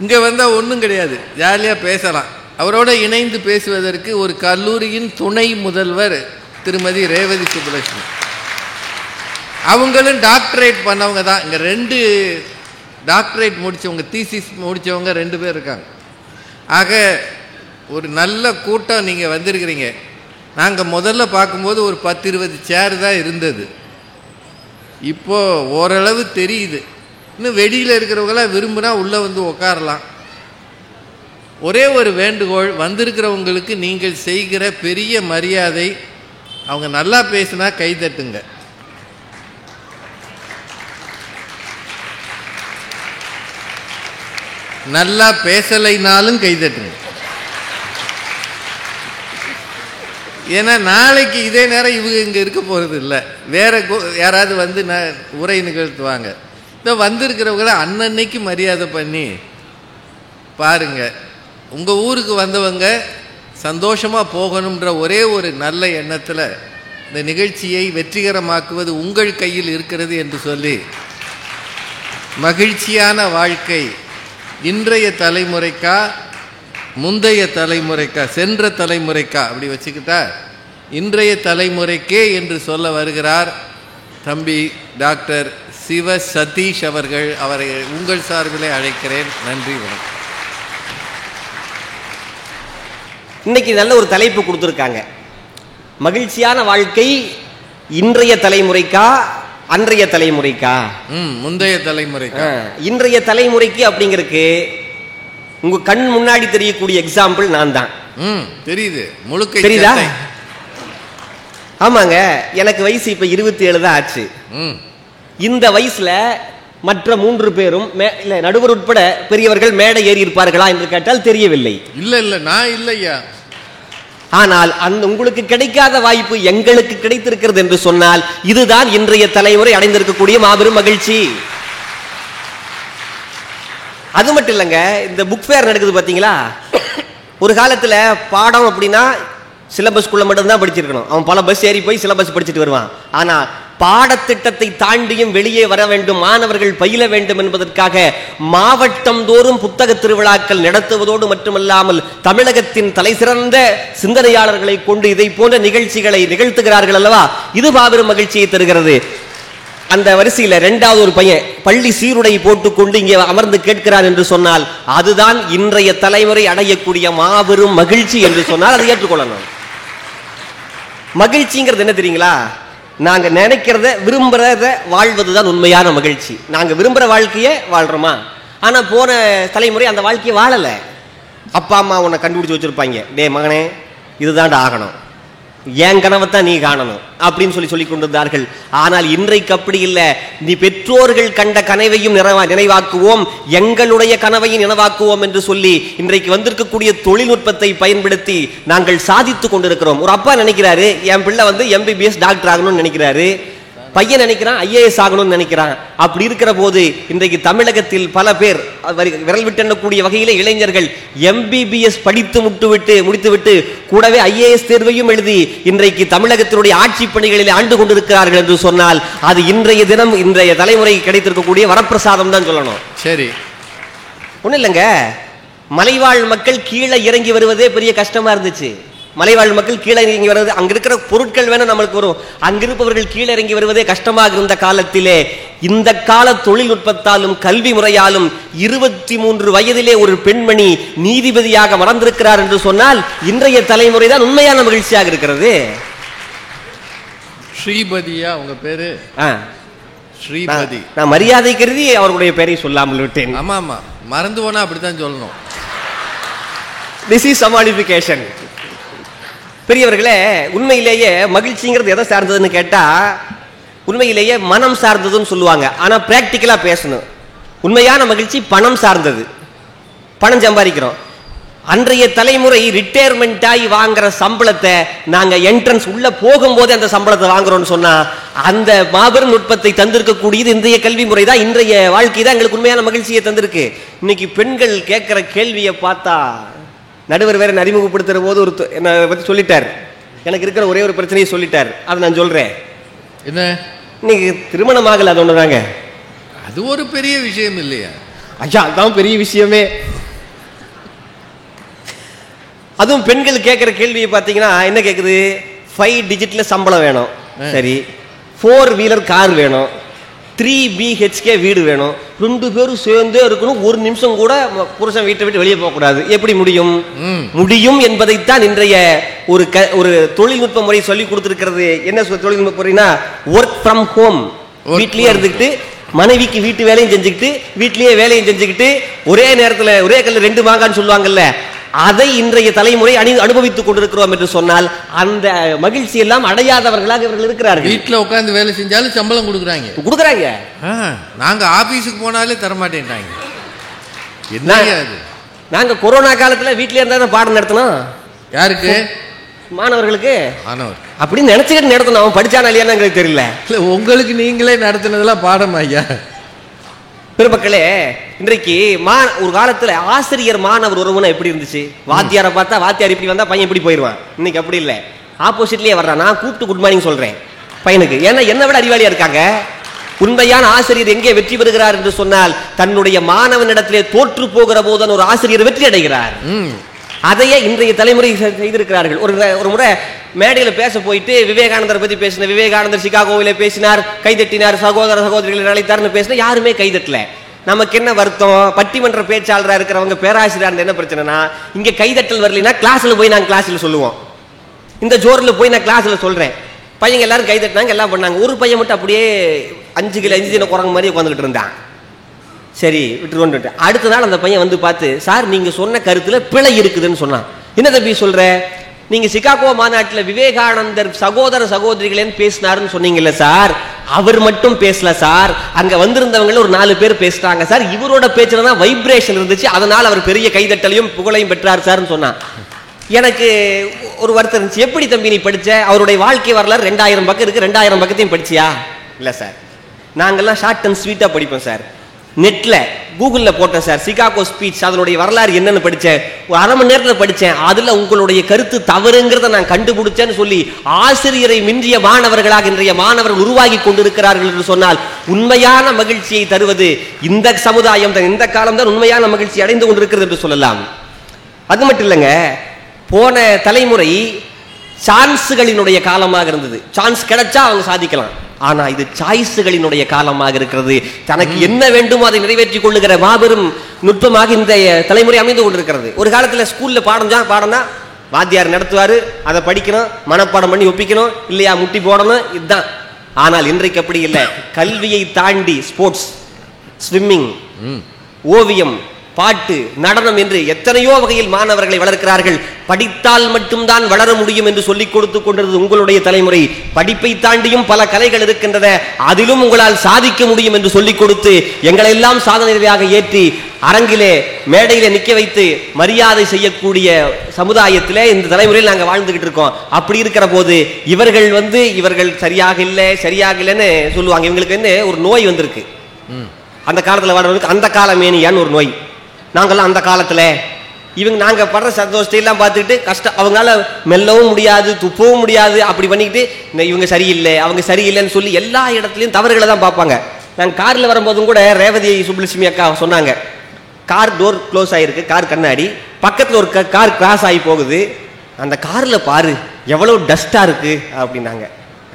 S1: இங்கே வந்தால் ஒன்றும் கிடையாது, ஜாலியாக பேசலாம். அவரோட இணைந்து பேசுவதற்கு ஒரு கல்லூரியின் துணை முதல்வர் திருமதி ரேவதி சுப்புலட்சுமி. அவங்களும் டாக்டரேட் பண்ணவங்க தான். இங்கே 2 டாக்டரேட் முடித்தவங்க, தீசிஸ் முடித்தவங்க 2 பேர் இருக்காங்க. ஆக ஒரு நல்ல கூட்டம் நீங்கள் வந்திருக்கிறீங்க. நாங்கள் முதல்ல பார்க்கும்போது ஒரு 10-20 சேர் தான் இருந்தது. இப்போது ஓரளவு தெரியுது. இன்னும் வெளியில் இருக்கிறவங்களாம் விரும்பினா உள்ளே வந்து உட்காரலாம். ஒரே ஒரு வேண்டுகோள், வந்திருக்கிறவங்களுக்கு நீங்கள் செய்கிற பெரிய மரியாதை, அவங்க நல்லா பேசினா கைதட்டுங்க. நல்லா பேசலைனாலும் கைதட்டுங்க. ஏன்னா நாளைக்கு இதே நேரம் இவங்க இங்கே இருக்க போகிறது இல்லை, வேற யாராவது வந்து உரை நிகழ்த்துவாங்க. இந்த வந்திருக்கிறவங்கள அன்னன்னைக்கு மரியாதை பண்ணி பாருங்க. உங்கள் ஊருக்கு வந்தவங்க சந்தோஷமாக போகணுன்ற ஒரே ஒரு நல்ல எண்ணத்தில் இந்த நிகழ்ச்சியை வெற்றிகரமாக்குவது உங்கள் கையில் இருக்கிறது என்று சொல்லி, மகிழ்ச்சியான வாழ்க்கை இன்றைய தலைமுறைக்கா முந்தைய தலைமுறைக்கா சென்ற தலைமுறைக்கா அப்படி வச்சுக்கிட்டா இன்றைய தலைமுறைக்கே என்று சொல்ல வருகிறார் தம்பி டாக்டர் சிவ சதீஷ் அவர்கள். அவரை உங்கள் சார்பிலே அழைக்கிறேன். நன்றி, வணக்கம்.
S2: இன்னைக்கு நல்ல ஒரு தலைப்பு கொடுத்துருக்காங்க. மகிழ்ச்சியான வாழ்க்கை இன்றைய தலைமுறைக்கா அன்றைய தலைமுறைக்கா?
S1: முந்தைய தலைமுறைக்கா.
S2: இன்றைய தலைமுறைக்கு அப்படிங்கிறதுக்கு உங்க கண் முன்னாடி தெரியக்கூடிய எக்ஸாம்பிள் நான் தான்.
S1: தெரியுது, முழுக்க
S2: தெரியுதா? ஆமாங்க, எனக்கு வயசு இப்ப 27 தான் ஆச்சு. இந்த வயசுல மற்ற 3 பேரும் நடுவர் உட்பட பெரியவர்கள் மேடை ஏறி இருப்பார்களா என்று கேட்டால் தெரியவில்லை.
S1: இல்ல நான் இல்லையா.
S2: ஆனால் அந்த உங்களுக்கு கிடைக்காத வாய்ப்பு எங்களுக்கு கிடைத்திருக்கிறது என்று சொன்னால் இதுதான் இன்றைய தலைமுறை அடைந்திருக்கக்கூடிய மாபெரும் மகிழ்ச்சி. அது மட்டும் இல்லைங்க, இந்த புக் ஃபேர் நடக்குது பாத்தீங்களா? ஒரு காலத்துல பாடம் அப்படின்னா சிலபஸ்குள்ள மட்டும்தான் படிச்சிருக்கணும். அவன் பல பஸ் ஏறி போய் சிலபஸ் படிச்சுட்டு வருவான். ஆனா பாடத்திட்டத்தை தாண்டியும் வெளியே வர வேண்டும், மாணவர்கள் பயில வேண்டும் என்பதற்காக மாவட்டம் தோறும் புத்தக திருவிழாக்கள் நடத்துவதோடு மட்டுமல்லாமல் தமிழகத்தின் தலைசிறந்த சிந்தனையாளர்களை கொண்டு இதை போன்ற நிகழ்ச்சிகளை நிகழ்த்துகிறார்கள் அல்லவா? இது மாபெரும் மகிழ்ச்சியை தருகிறது. அந்த வரிசையில் 2வது ஒரு பையன் பள்ளி சீருடை போட்டுக்கொண்டு இங்கே அமர்ந்து கேட்கிறார் என்று சொன்னால் அதுதான் இன்றைய தலைமுறை அடையக்கூடிய மாபெரும் மகிழ்ச்சி என்று சொன்னால் அதை ஏற்றுக்கொள்ளணும். மகிழ்ச்சிங்கிறது என்ன தெரியுங்களா? நாங்க நினைக்கிறத விரும்புறத வாழ்வதுதான் உண்மையான மகிழ்ச்சி. நாங்க விரும்புற வாழ்க்கையை வாழ்றோமா? ஆனா போன தலைமுறை அந்த வாழ்க்கையை வாழல. அப்பா அம்மா உன்னை கண்டுபிடிச்சு வச்சிருப்பாங்க, டே மகனே இதுதான் ஆகணும், என் கனவைத்தான் நீ காணணும் அப்படின்னு சொல்லி கொண்டிருந்தார்கள். ஆனால் இன்றைக்கு அப்படி இல்லை. நீ பெற்றோர்கள் கண்ட கனவையும் நினைவாக்குவோம், எங்களுடைய கனவையும் நினைவாக்குவோம் என்று சொல்லி இன்றைக்கு வந்திருக்கக்கூடிய தொழில்நுட்பத்தை பயன்படுத்தி நாங்கள் சாதித்துக் கொண்டிருக்கிறோம். ஒரு அப்பா நினைக்கிறாரு என் பிள்ளை MBBS டாக்டர் ஆகணும்னு நினைக்கிறாரு, பையன் நினைக்கிறான் IAS ஆகணும்னு நினைக்கிறான். அப்படி இருக்கிற போது இன்றைக்கு தமிழகத்தில் பல பேர் விரல் விட்டக்கூடிய வகையிலே இளைஞர்கள் MBBS படித்து முடித்துவிட்டு கூடவே IAS தேர்வையும் எழுதி இன்றைக்கு தமிழகத்தினுடைய ஆட்சி பணிகளில் ஆண்டு கொண்டிருக்கிறார்கள் என்று சொன்னால் அது இன்றைய தினம் இன்றைய தலைமுறை கிடைத்திருக்கக்கூடிய வரப்பிரசாதம் தான் சொல்லணும்.
S1: சரி,
S2: ஒன்றும் இல்லைங்க, மலைவாழ் மக்கள் கீழே இறங்கி வருவதே பெரிய கஷ்டமா இருந்துச்சு. மலைவாழ் மக்கள் கீழே இறங்கி வருவது, அங்க இருக்கிற பொருட்கள் வேணும் நம்மளுக்கு வரும், அங்கிருப்பவர்கள் கீழே இறங்கி வருவதே கஷ்டமாக இருந்த காலத்திலே இந்த கால தொழில்நுட்பத்தாலும் கல்வி முறையாலும் 23 வயதிலே ஒரு பெண்மணி நீதிபதியாக மறந்திருக்கிறார் என்று சொன்னால் இன்றைய தலைமுறை தான் உண்மையான மகிழ்ச்சியாக இருக்கிறது.
S1: ஸ்ரீபதியா உங்க பேரு? ஸ்ரீபதி.
S2: நான் மரியாதை கருதி அவருடைய பெயரை சொல்லாமல் விட்டேன்.
S1: ஆமா ஆமா, மறந்து போனா அப்படித்தான் சொல்லணும்.
S2: திஸ் இஸ் சமாளிஃபிகேஷன். பெரியவர்களே, உண்மையிலேயே மகிழ்ச்சிங்கிறது எதை சார்ந்ததுன்னு கேட்டா உண்மையிலேயே மனம் சார்ந்ததுன்னு சொல்லுவாங்க. ஆனா பிராக்டிக்கலா பேசணும். உண்மையான மகிழ்ச்சி பணம் சார்ந்தது, பணம் சம்பாதிக்கிறோம். அன்றைய தலைமுறை ரிட்டையர்மெண்ட் ஆகி வாங்குற சம்பளத்தை நாங்க என்ட்ரன்ஸ் உள்ள போகும்போது அந்த சம்பளத்தை வாங்குறோம்னு சொன்னா அந்த மாபெரும் நுட்பத்தை தந்திருக்கக்கூடியது இன்றைய கல்வி முறை தான். இன்றைய வாழ்க்கை தான் எங்களுக்கு உண்மையான மகிழ்ச்சியை தந்திருக்கு. இன்னைக்கு பெண்கள் கேட்கிற கேள்வியை பார்த்தா, நடுவர் வேற அறிமுகப்படுத்துற போது ஒரு என்ன பத்தி சொல்லிட்டார், எனக்கு இருக்கிற ஒரே ஒரு பிரச்சனையை சொல்லிட்டார், அதை நான் சொல்றேன்.
S1: என்ன?
S2: இன்னைக்கு திருமணம் ஆகல, அது ஒண்ணுதாங்க.
S1: அது ஒரு பெரிய விஷயம் இல்லையா?
S2: ஐயா, அதுதான் பெரிய விஷயமே. அதுவும் பெண்கள் கேட்கிற கேள்வியை பார்த்தீங்கன்னா என்ன கேட்குது, 5 டிஜிட்ல சம்பளம் வேணும், சரி, 4 வீலர் கார் வேணும், 3 BHK வீடு வேணும், 2 பேரும் சேர்ந்தே இருக்கணும், ஒரு நிமிஷம் கூட புருஷன் வீட்டை விட்டு வெளியே போகக்கூடாது. எப்படி முடியும்? முடியும் என்பதைத்தான் இன்றைய ஒரு தொழில்நுட்ப முறை சொல்லி கொடுத்திருக்கிறது. என்ன தொழில்நுட்ப முறைனா, ஒர்க் ஃப்ரம் ஹோம். வீட்லயே இருந்துக்கிட்டு மனைவிக்கு வீட்டு வேலையும் செஞ்சுக்கிட்டு வீட்லயே வேலையும் செஞ்சுக்கிட்டு ஒரே நேரத்தில் ஒரே கல்ல 2 மாங்கான்னு சொல்லுவாங்கல்ல, அதை இன்றைய தலைமுறை அனுபவித்துக் கொண்டிருக்கிறோம் என்று சொன்னால் அந்த மகிழ்ச்சி எல்லாம் அடையாதவர்களாக இவர்கள் இருக்கிறார்கள்.
S1: வீட்டில் உட்கார்ந்து வேலை செஞ்சாலும் சம்பளம் கொடுக்குறாங்க. நாங்க ஆபீஸுக்கு போனாலே தரமாட்டேன்ட்டாங்க. என்ன?
S2: நாங்க கொரோனா காலத்துல வீட்லயே இருந்தா பாடம் நடத்தணும். யாருக்கு? மாணவர்களுக்கு. அப்படின்னு நினைச்சுக்கிட்டு நடத்தணும். அவன் படிச்சானா இல்லையான்னு எங்களுக்கு தெரியல.
S1: உங்களுக்கு நீங்களே நடத்தினதெல்லாம் பாடம் ஐயா.
S2: பெருமக்களே, இன்றைக்கு ஒரு காலத்துல ஆசிரியர் மாணவர் உறவுனா எப்படி இருந்துச்சு? வாத்தியாரை பார்த்தா வாத்தியார் இப்படி வந்தா பையன் இப்படி போயிடுவான். இன்னைக்கு அப்படி இல்லை, ஆப்போசிட்லயே வர்றான். நான் கூப்பிட்டு குட் மார்னிங் சொல்றேன் பையனுக்கு, ஏன்னா என்னை விட அறிவாளியா இருக்காங்க. உண்மையான ஆசிரியர் எங்கே வெற்றி பெறுகிறார் என்று சொன்னால், தன்னுடைய மாணவனிடத்திலே தோற்று போகிற போது ஒரு ஆசிரியர் வெற்றி அடைகிறார். அதையே இன்றைய தலைமுறை செய்திருக்கிறார்கள். ஒரு முறை மேடையில பேச போயிட்டு விவேகானந்தர் பத்தி பேசின, விவேகானந்தர் சிகாகோவில பேசினார், கைதட்டினார், சகோதர சகோதரிகளை அழைத்தார்னு பேசினா யாருமே கைதட்டல. நமக்கு என்ன வருத்தம், பட்டிமன்ற பேச்சாளராக இருக்கிறவங்க பேராசிரியர் என்ன பிரச்சனைனா, இங்க கைதட்டல் வரலைன்னா கிளாஸ்ல போய் நாங்கள் கிளாஸ்ல சொல்லுவோம், இந்த ஜோர்ல போய் நான் கிளாஸ்ல சொல்றேன், பையங்க எல்லாரும் கைதட்டினாங்க, எல்லாம் பண்ணாங்க. ஒரு பையன் மட்டும் அப்படியே 5 கிலோ 5 தின குரங்கு மாதிரி உட்காந்துக்கிட்டு இருந்தான். சரி விட்டுருவோம். அடுத்த நாள் அந்த பையன் வந்து பார்த்து, சார் நீங்க சொன்ன கருத்துல பிழை இருக்குதுன்னு சொன்னான். என்ன தம்பி சொல்ற? நீங்க சிகாகோ மாநாட்டில் விவேகானந்தர் சகோதர சகோதரிகளேன்னு பேசினாருன்னு சொன்னீங்கல்ல சார், அவர் மட்டும் பேசல சார், அங்க வந்திருந்தவங்க ஒரு 4 பேர் பேசிட்டாங்க சார், இவரோட பேச்சுல தான் வைப்ரேஷன் இருந்துச்சு, அதனால அவர் பெரிய கைதட்டலையும் புகழையும் பெற்றார் சார்னு சொன்னான். எனக்கு ஒரு வருத்தம் இருந்துச்சு. எப்படி தம்பி நீ படிச்ச? அவருடைய வாழ்க்கை வரலாறு 2000 பக்கம் இருக்கு, 2000 பக்கத்தையும் படிச்சியா? இல்ல சார், நாங்கெல்லாம் ஷார்ட் அண்ட் ஸ்வீட்டா படிப்போம் சார். நெட்ல கூகுள்ல போட்டேன் சார், சிகாகோ ஸ்பீச் அதனுடைய வரலாறு என்னன்னு படிச்சேன், ஒரு 1/2 மணி நேரத்தில் படிச்சேன், அதுல உங்களுடைய கருத்து தவறுங்கிறத நான் கண்டுபிடிச்சேன்னு சொல்லி ஆசிரியரை மிஞ்சிய மாணவர்களாக இன்றைய மாணவர்கள் உருவாகி கொண்டிருக்கிறார்கள் என்று சொன்னால், உண்மையான மகிழ்ச்சியை தருவது இந்த சமுதாயம் தான், இந்த காலம் தான் உண்மையான மகிழ்ச்சி அடைந்து கொண்டிருக்கிறது என்று சொல்லலாம். அது மட்டும் இல்லைங்க, போன தலைமுறை சான்ஸுகளினுடைய காலமாக இருந்தது. சான்ஸ் கிடைச்சா அவங்க சாதிக்கலாம். ஆனா இது சாய்ஸுகளினுடைய காலமாக இருக்கிறது. தனக்கு என்ன வேண்டுமோ அதை நிறைவேற்றிக் கொள்ளுகிற மாபெரும் நுட்பமாக இந்த தலைமுறை அமைந்து கொண்டிருக்கிறது. ஒரு காலத்துல ஸ்கூல்ல பாடம்னா வாத்தியார் நடத்துவாரு, அதை படிக்கணும், மனப்பாடம் பண்ணி ஒப்பிக்கணும், இல்லையா முட்டி போடணும், இதுதான். ஆனால் இன்றைக்கு அப்படி இல்லை. கல்வியை தாண்டி ஸ்போர்ட்ஸ், ஸ்விம்மிங், ஓவியம், பாட்டு, நடனம் என்று எத்தனையோ வகையில் மாணவர்களை வளர்க்கிறார்கள். படித்தால் மட்டும்தான் வளர முடியும் என்று சொல்லிக் கொடுத்து கொண்டிருந்தது உங்களுடைய தலைமுறை. படிப்பை தாண்டியும் பல கலைகள் இருக்கின்றன, அதிலும் உங்களால் சாதிக்க முடியும் என்று சொல்லிக் கொடுத்து எங்களை எல்லாம் சாதனையாக ஏற்றி அரங்கிலே மேடையிலே நிற்க வைத்து மரியாதை செய்யக்கூடிய சமுதாயத்திலே இந்த தலைமுறையில் நாங்கள் வாழ்ந்துகிட்டு இருக்கோம். அப்படி இருக்கிற போது இவர்கள் சரியாக இல்லைன்னு சொல்லுவாங்க. இவங்களுக்கு ஒரு நோய் வந்திருக்கு. அந்த காலத்தில் வாழ்றவங்களுக்கு அந்த கால மேனியான்னு ஒரு நோய். நாங்கள்லாம் அந்த காலத்தில் நாங்கள் படுற சந்தோஷத்தை எல்லாம் பார்த்துக்கிட்டு கஷ்டம், அவங்களால மெல்லவும் முடியாது, துப்பவும் முடியாது, அப்படி பண்ணிக்கிட்டு இவங்க சரியில்லை அவங்க சரியில்லைன்னு சொல்லி எல்லா இடத்துலையும் தவறுகளை தான் பார்ப்பாங்க. நாங்கள் காரில் வரும்போதும் கூட ரேவதி சுப்புலட்சுமி அக்கா சொன்னாங்க, கார் டோர் க்ளோஸ் ஆகிருக்கு, கார் கண்ணாடி பக்கத்தில் ஒரு கார் கிராஸ் ஆகி போகுது, அந்த காரில் பாரு எவ்வளோ டஸ்ட்டாக இருக்குது அப்படின்னாங்க.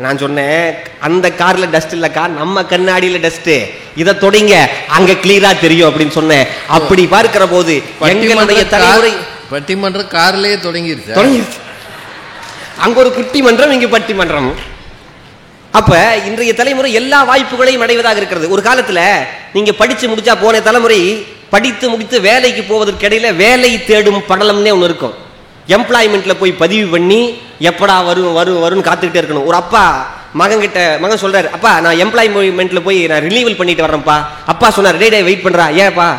S2: நான் சொன்னேன், அந்த கார்ல டஸ்ட் இல்ல, கார் நம்ம கண்ணாடியில டஸ்ட், இதை தொடங்க அங்க கிளியரா தெரியும் அப்படின்னு சொன்னேன். அப்படி பார்க்கிற போது எங்களுடைய தலைமுறை
S1: பட்டிமன்றம் கார்லயே தொடங்கிருச்சு.
S2: அங்க ஒரு குட்டி மன்றம், இங்க பட்டிமன்றம். அப்ப இன்றைய தலைமுறை எல்லா வாய்ப்புகளையும் அடைவதாக இருக்கிறது. ஒரு காலத்துல நீங்க படிச்சு முடிச்சா, போன தலைமுறை படித்து முடித்து வேலைக்கு போவதற்கு இடையில வேலை தேடும் படலம்னே ஒன்று இருக்கும். எம்ப்ளாய்மெண்ட்ல போய் பதிவு பண்ணி எப்படா வரும்னு காத்துக்கிட்டே இருக்கணும். ஒரு அப்பா மகன் சொல்றாரு, அப்பா நான் எம்ப்ளாய்மெண்ட்ல போய் நான் ரினியூவல் பண்ணிட்டு வரேன்ப்பா. அப்பா சொன்னார், டே வெயிட் பண்றா, ஏப்பா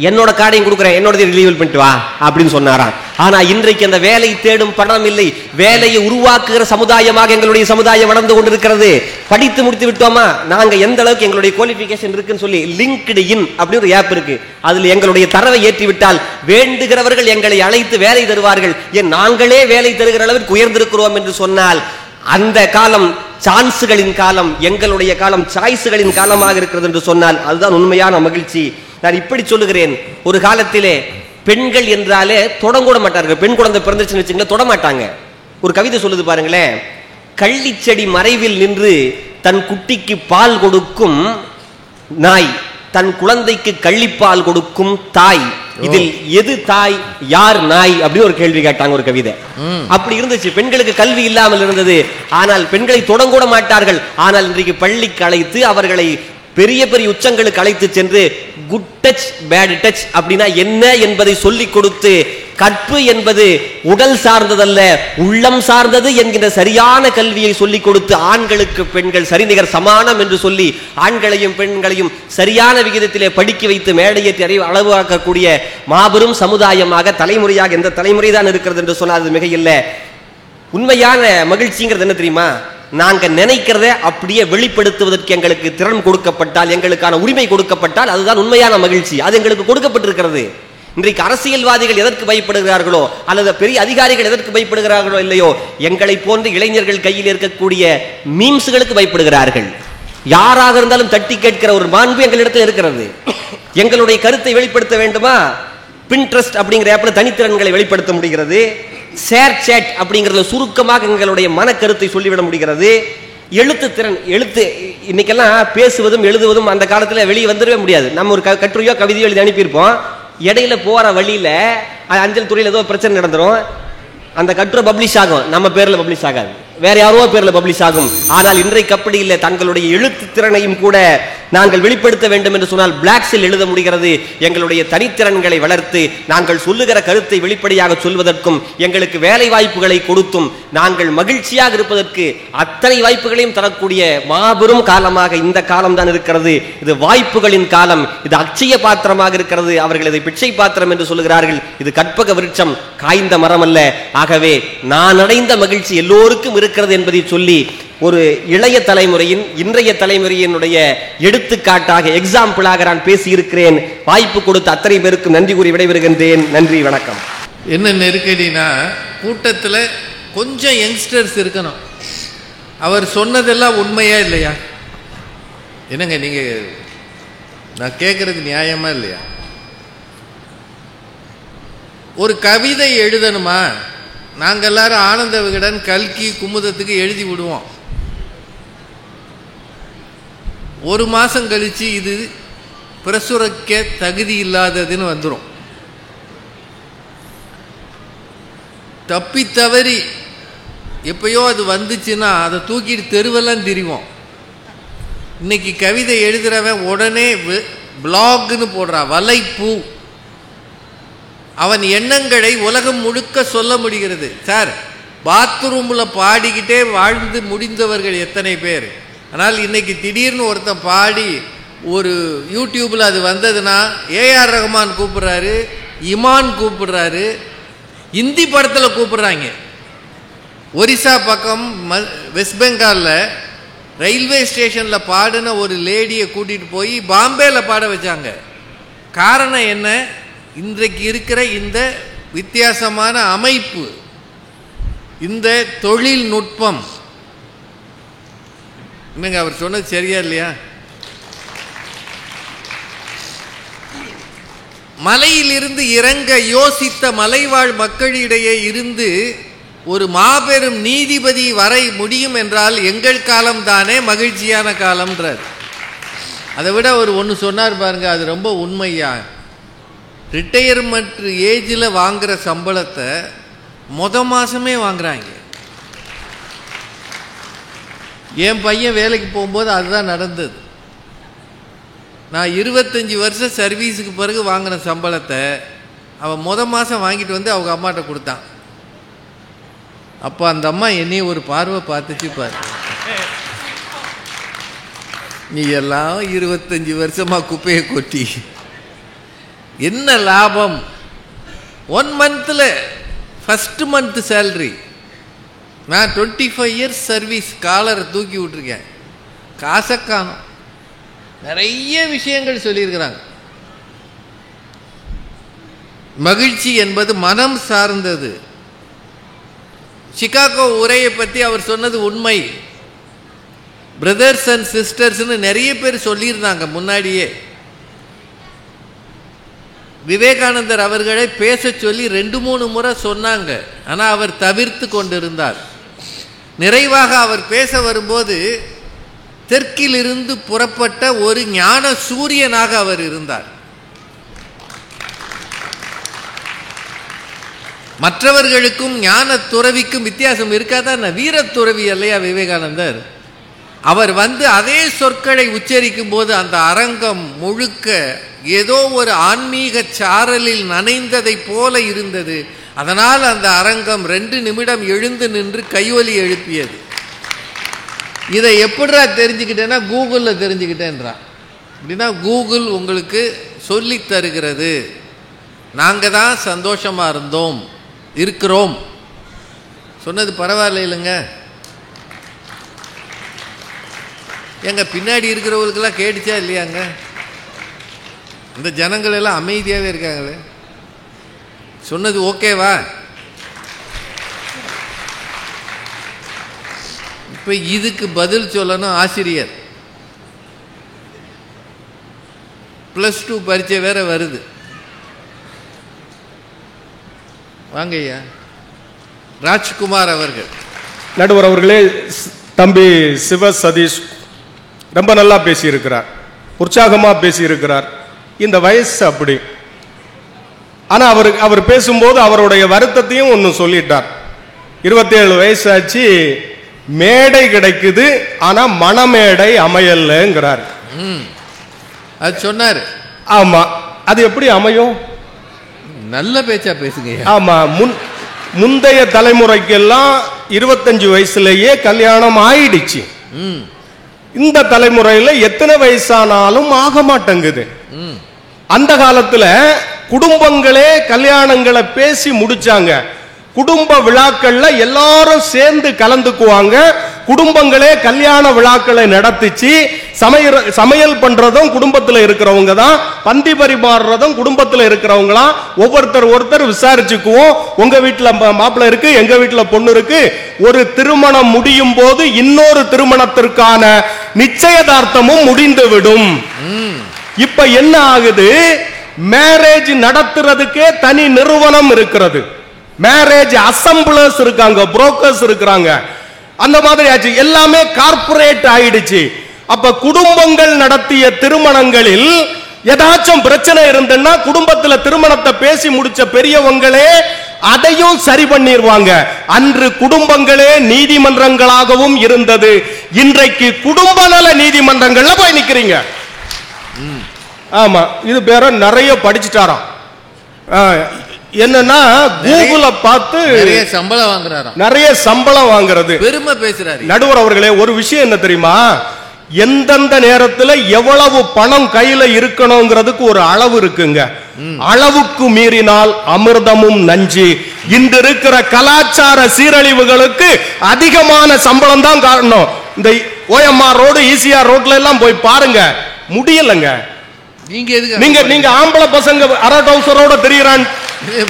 S2: என்னோட கார்டையும் கொடுக்குறேன், என்னோட ரினியூவல் பண்ணிட்டு வா அப்படின்னு சொன்னாராம். ஆனா இன்றைக்கு அந்த வேலை தேடும் பணம் இல்லை, வேலையை உருவாக்குகிற சமுதாயமாக எங்களுடைய சமுதாயம் வளர்ந்து கொண்டிருக்கிறது. படித்து முடித்து விட்டோமா, நாங்க எந்த அளவுக்கு எங்களுடைய குவாலிஃபிகேஷன் இருக்குன்னு சொல்லி லிங்க்டு இன் அப்படின்னு ஒரு ஆப் இருக்கு, அதுல எங்களுடைய தரவை ஏற்றி விட்டால் வேண்டுகிறவர்கள் எங்களை அழைத்து வேலை தருவார்கள். ஏன் நாங்களே வேலை தருகிற அளவுக்கு உயர்ந்திருக்கிறோம் என்று சொன்னால் அந்த காலம் சான்ஸ்களின் காலம், எங்களுடைய காலம் சாய்ஸ்களின் காலமாக இருக்கிறது என்று சொன்னால் அதுதான் உண்மையான மகிழ்ச்சி. நான் இப்படி சொல்லுகிறேன், ஒரு காலத்திலே பெண்கள் என்றாலே தொடங்கூட மாட்டார்கள். பெண் குழந்தை பிறந்துச்சுன்னு வச்சுங்களேன், தொட மாட்டாங்க. ஒரு கவிதை சொல்லுது பாருங்களேன், கள்ளிச்செடி மறைவில் நின்று தன் குட்டிக்கு பால் கொடுக்கும் நாய், தன் குழந்தைக்கு கள்ளிப்பால் கொடுக்கும் தாய், இதில் எது தாய் யார் நாய் அப்படின்னு ஒரு கேள்வி கேட்டாங்க ஒரு கவிதை. அப்படி இருந்துச்சு. பெண்களுக்கு கல்வி இல்லாமல் இருந்தது, ஆனால் பெண்களை தொடங்கூட மாட்டார்கள். ஆனால் இன்றைக்கு பள்ளிக்கு அழைத்து அவர்களை பெரிய பெரிய உச்சங்களுக்கு அழைத்து சென்று குட் டச் பேட் டச் அப்படின்னா என்ன என்பதை சொல்லிக் கொடுத்து, கற்பு என்பது உடல் சார்ந்ததல்ல உள்ளம் சார்ந்தது என்கிற சரியான கல்வியை சொல்லிக் கொடுத்து, ஆண்களுக்கு பெண்கள் சரிநிகர் சமானம் என்று சொல்லி ஆண்களையும் பெண்களையும் சரியான விகிதத்திலே படிக்க வைத்து மேடையேற்றி அளவாக்கக்கூடிய மாபெரும் சமுதாயமாக தலைமுறையாக எந்த தலைமுறை தான் இருக்கிறது என்று சொன்னால் அது மிக இல்லை. உண்மையான மகிழ்ச்சிங்கிறது என்ன தெரியுமா? நாங்க நினைக்கிறத அப்படியே வெளிப்படுத்துவதற்கு எங்களுக்கு திறன் கொடுக்கப்பட்டால், எங்களுக்கான உரிமை கொடுக்கப்பட்டால் அதுதான் உண்மையான மகிழ்ச்சி. அது எங்களுக்கு கொடுக்கப்பட்டிருக்கிறது. இன்றைக்கு அரசியல்வாதிகள் எதற்கு பயப்படுகிறார்களோ அல்லது பெரிய அதிகாரிகள் எதற்கு பயப்படுகிறார்களோ இல்லையோ, எங்களை போன்ற இளைஞர்கள் கையில் இருக்கக்கூடிய மீம்ஸ்களுக்கு பயப்படுகிறார்கள். யாராக இருந்தாலும் தட்டி கேட்கிற ஒரு மாண்பு எங்களிடத்தில் இருக்கிறது. எங்களுடைய கருத்தை வெளிப்படுத்த வேண்டுமா, பின்ட்ரெஸ்ட் அப்படிங்கிற ஆப்ல தனித்திறன்களை வெளிப்படுத்த முடிகிறது. ஷேர் சேட் அப்படிங்கிறதுல சுருக்கமாக எங்களுடைய மனக்கருத்தை சொல்லிவிட முடிகிறது. எழுத்து திறன், எழுத்து இன்னைக்கெல்லாம் பேசுவதும் எழுதுவதும் அந்த காலத்தில் வெளியே வந்துடவே முடியாது. நம்ம ஒரு கட்டுரையோ கவிதையோ எழுதி அனுப்பியிருப்போம், இடையில போற வழியில அஞ்சல் துறையில் ஏதோ பிரச்சனை நடந்துரும், அந்த கட்டுரை பப்ளிஷ் ஆகும், நம்ம பேர்ல பப்ளிஷ் ஆகாது, வேற யாரோ பேர்ல பப்ளிஷ் ஆகும். ஆனால் இன்றைக்கு அப்படி இல்லை. தங்களுடைய எழுத்து திறனையும் கூட நாங்கள் வெளிப்படுத்த வேண்டும் என்று சொன்னால் பிளாக்ஸில் எழுத முடிகிறது. எங்களுடைய தனித்திறன்களை வளர்த்து நாங்கள் சொல்லுகிற கருத்தை வெளிப்படையாக சொல்வதற்கும் எங்களுக்கு வேலை வாய்ப்புகளை கொடுத்தும் நாங்கள் மகிழ்ச்சியாக இருப்பதற்கு அத்தனை வாய்ப்புகளையும் தரக்கூடிய மாபெரும் காலமாக இந்த காலம் தான் இருக்கிறது. இது வாய்ப்புகளின் காலம், இது அட்சய பாத்திரமாக இருக்கிறது. அவர்கள் இதை பிச்சை பாத்திரம் என்று சொல்லுகிறார்கள். இது கற்பக விருட்சம், காய்ந்த மரம் அல்ல. ஆகவே நான் அடைந்த மகிழ்ச்சி எல்லோருக்கும் இருக்கிறது என்பதை சொல்லி ஒரு இளைய தலைமுறையின் இன்றைய தலைமுறையினுடைய எடுத்துக்காட்டாக எக்ஸாம்பிளாக நான் பேசியிருக்கிறேன். வாய்ப்பு கொடுத்த அத்தனை பேருக்கு நன்றி கூறி விடைபெறுகின்றேன். நன்றி, வணக்கம்.
S1: என்ன நெருக்கடினா, கூட்டத்தில் கொஞ்சம் யங்ஸ்டர்ஸ் இருக்கணும். அவர் சொன்னதெல்லாம் உண்மையா இல்லையா? என்னங்க நீங்க, நான் கேட்கறது நியாயமா இல்லையா? ஒரு கவிதை எழுதணுமா, நாங்கள் எல்லாரும் ஆனந்த விகடன் கல்கி குமுதத்துக்கு எழுதி விடுவோம். ஒரு மாசம் கழிச்சு இது பிரசுரிக்க தகுதி இல்லாததுன்னு வந்துடும். தப்பி தவறி எப்பயோ அது வந்துச்சுன்னா அதை தூக்கிட்டு தெருவெல்லாம் திரிவோம். இன்னைக்கு கவிதை எழுதுறவன் உடனே பிளாக்னு போடுறான், வலைப்பூ. அவன் எண்ணங்களை உலகம் முழுக்க சொல்ல முடிகிறது. சார், பாத்ரூம்ல பாடிக்கிட்டே வாழ்ந்து முடிந்தவர்கள் எத்தனை பேர். ஆனால் இன்னைக்கு திடீர்னு ஒருத்தன் பாடி ஒரு யூடியூப்ல அது வந்ததுன்னா ஏஆர் ரஹ்மான் கூப்பிடுறாரு, இமான் கூப்பிடுறாரு, இந்தி படத்தில் கூப்பிடுறாங்க. ஒரிசா பக்கம் வெஸ்ட் பெங்காலில் ரயில்வே ஸ்டேஷனில் பாடின ஒரு லேடியை கூட்டிகிட்டு போய் பாம்பேயில் பாட வச்சாங்க. காரணம் என்ன? இன்றைக்கு இருக்கிற இந்த வித்தியாசமான அமைப்பு, இந்த தொழில்நுட்பம். என்னங்க அவர் சொன்னது சரியா இல்லையா? மலையிலிருந்து இறங்க யோசித்த மலைவாழ் மக்களிடையே இருந்து ஒரு மாபெரும் நீதிபதி வரை முடியும் என்றால் எங்கள் காலம் தானே மகிழ்ச்சியான காலம்ன்றார். அதை விட அவர் ஒன்று சொன்னார் பாருங்க, அது ரொம்ப உண்மையா. ரிட்டையர்மெண்ட் ஏஜில் வாங்குற சம்பளத்தை மாசமே வாங்குறாங்க. என் பையன் வேலைக்கு போகும்போது அதுதான் நடந்தது. நான் 25 வருஷம் சர்வீஸுக்கு பிறகு வாங்கின சம்பளத்தை அவன் மாதம் வாங்கிட்டு வந்து அவங்க அம்மாட்ட கொடுத்தான். அப்போ அந்த அம்மா என்னைய ஒரு பார்வை பார்த்துச்சு பாரு. நீ எல்லாம் 25 வருஷமா குப்பையை கொட்டி என்ன லாபம்? 1 மந்த்ல ஃபர்ஸ்ட் மந்த் சேலரி. நான் 25 இயர்ஸ் சர்வீஸ், காலரை தூக்கி விட்டுருக்கேன், காசை காணும். நிறைய விஷயங்கள் சொல்லியிருக்கிறாங்க. மகிழ்ச்சி என்பது மனம் சார்ந்தது. சிகாகோ உரையை பற்றி அவர் சொன்னது உண்மை. பிரதர்ஸ் அண்ட் சிஸ்டர்ஸ்னு நிறைய பேர் சொல்லியிருந்தாங்க முன்னாடியே. விவேகானந்தர் அவர்களை பேச சொல்லி 2-3 முறை சொன்னாங்க. ஆனால் அவர் தவிர்த்து கொண்டிருந்தார். நிறைவாக அவர் பேச வரும்போது தெற்கிலிருந்து புறப்பட்ட ஒரு ஞான சூரியனாக அவர் இருந்தார். மற்றவர்களுக்கும் ஞான துறவிக்கும் வித்தியாசம் இருக்காதான்? வீரத்துறவி அல்லையா விவேகானந்தர்? அவர் வந்து அதே சொற்களை உச்சரிக்கும் போது அந்த அரங்கம் முழுக்க ஏதோ ஒரு ஆன்மீக சாரலில் நனைந்ததை போல இருந்தது. அதனால் அந்த அரங்கம் 2 நிமிடம் எழுந்து நின்று கையொலி எழுப்பியது. இதை எப்படிடா தெரிஞ்சுக்கிட்டேன்னா கூகுளில் தெரிஞ்சுக்கிட்டேன்றான். அப்படின்னா கூகுள் உங்களுக்கு சொல்லி தருகிறது. நாங்கள் தான் சந்தோஷமாக இருக்கிறோம். சொன்னது பரவாயில்ல இல்லைங்க? எங்க பின்னாடி இருக்கிறவங்களுக்கெல்லாம் கேட்டுச்சா இல்லையாங்க? இந்த ஜனங்கள் எல்லாம் அமைதியாகவே இருக்காங்களே. சொன்னது ஓகேவா? இப்போ இதுக்கு பதில் சொல்லணும் ஆசிரியர். +2 பரீட்சை வேற வருது. வாங்க ஐயா. ராஜ்குமார் அவர்கள்.
S3: நடுவர் அவர்களே, தம்பி சிவ சதீஷ் ரொம்ப நல்லா பேசியிருக்கிறார், உற்சாகமாக பேசியிருக்கிறார். இந்த வயசு அப்படி. ஆனால் அவர் பேசும்போது அவருடைய வருத்தத்தையும் ஒன்று சொல்லிட்டார். 27 வயசாச்சு, மேடை கிடைக்குது, ஆனால் மணமேடை அமையலங்கிறார்.
S1: அது சொன்னார்.
S3: ஆமா, அது எப்படி அமையும்?
S1: நல்ல பேச்சா பேசுங்க.
S3: ஆமா, முந்தைய தலைமுறைக்கெல்லாம் 25 வயசுலயே கல்யாணம் ஆயிடுச்சு. இந்த தலைமுறையில் எத்தனை வயசானாலும் ஆக மாட்டேங்குது. அந்த காலத்துல குடும்பங்களே கல்யாணங்களை பேசி முடிச்சாங்க. குடும்ப விழாக்கள்ல எல்லாரும் சேர்ந்து கலந்துக்குவாங்க. குடும்பங்களே கல்யாண விழாக்களை நடத்திச்சு. சமையல் பண்றதும் குடும்பத்தில் இருக்கிறவங்க தான், பந்தி பரிமாறுறதும் குடும்பத்தில் இருக்கிறவங்களா. ஒருத்தர் விசாரிச்சுக்குவோம். உங்க வீட்டுல மாப்பிள்ளை இருக்கு, எங்க வீட்டுல பொண்ணு இருக்கு. ஒரு திருமணம் முடியும் போது இன்னொரு திருமணத்திற்கான நிச்சயதார்த்தமும் முடிந்து விடும். இப்ப என்ன ஆகுது? மேரேஜ் நடத்துறதுக்கே தனி நிறுவனம் இருக்கிறது. மேரேஜ் அசம்பிளர்ஸ் இருக்காங்க, புரோக்கர்ஸ் இருக்கிறாங்க. அந்த மாதிரி ஆச்சு. எல்லாமே கார்ப்பரேட் ஆயிடுச்சு. அப்ப குடும்பங்கள் நடத்திய திருமணங்களில் ஏதாச்சும் பிரச்சனை இருந்ததுன்னா குடும்பத்துல திருமணத்தை பேசி முடிச்ச பெரியவங்களே அதையும் சரி பண்ணிடுவாங்க. அன்று குடும்பங்களே நீதிமன்றங்களாகவும் இருந்தது. இன்றைக்கு குடும்ப நல நீதிமன்றங்கள்ல போய் நிக்கிறீங்க. ஆமா, இது பேர நிறைய படிச்சுட்டாராம். என்னன்னா கூகுள பார்த்து
S1: நிறைய சம்பளம் வாங்குறாராம்.
S3: நிறைய சம்பளம் வாங்குறது
S1: பெருமை பேசுறாரு.
S3: நடுவர் அவர்களே, ஒரு விஷயம் என்ன தெரியுமா? எந்தெந்த நேரத்தில் எவ்வளவு பணம் கையில இருக்கணுங்கிறதுக்கு ஒரு அளவு இருக்குங்க. அளவுக்கு மீறினால் அமிர்தமும் நஞ்சு. இன்று இருக்கிற கலாச்சார சீரழிவுகளுக்கு அதிகமான சம்பளம் தான் காரணம். இந்த OMR ரோடு, ECR ரோட்ல எல்லாம் போய் பாருங்க, முடியலங்க. நீங்க ஆம்பளை பசங்க அரை டவுசரோட தெரியுறான்.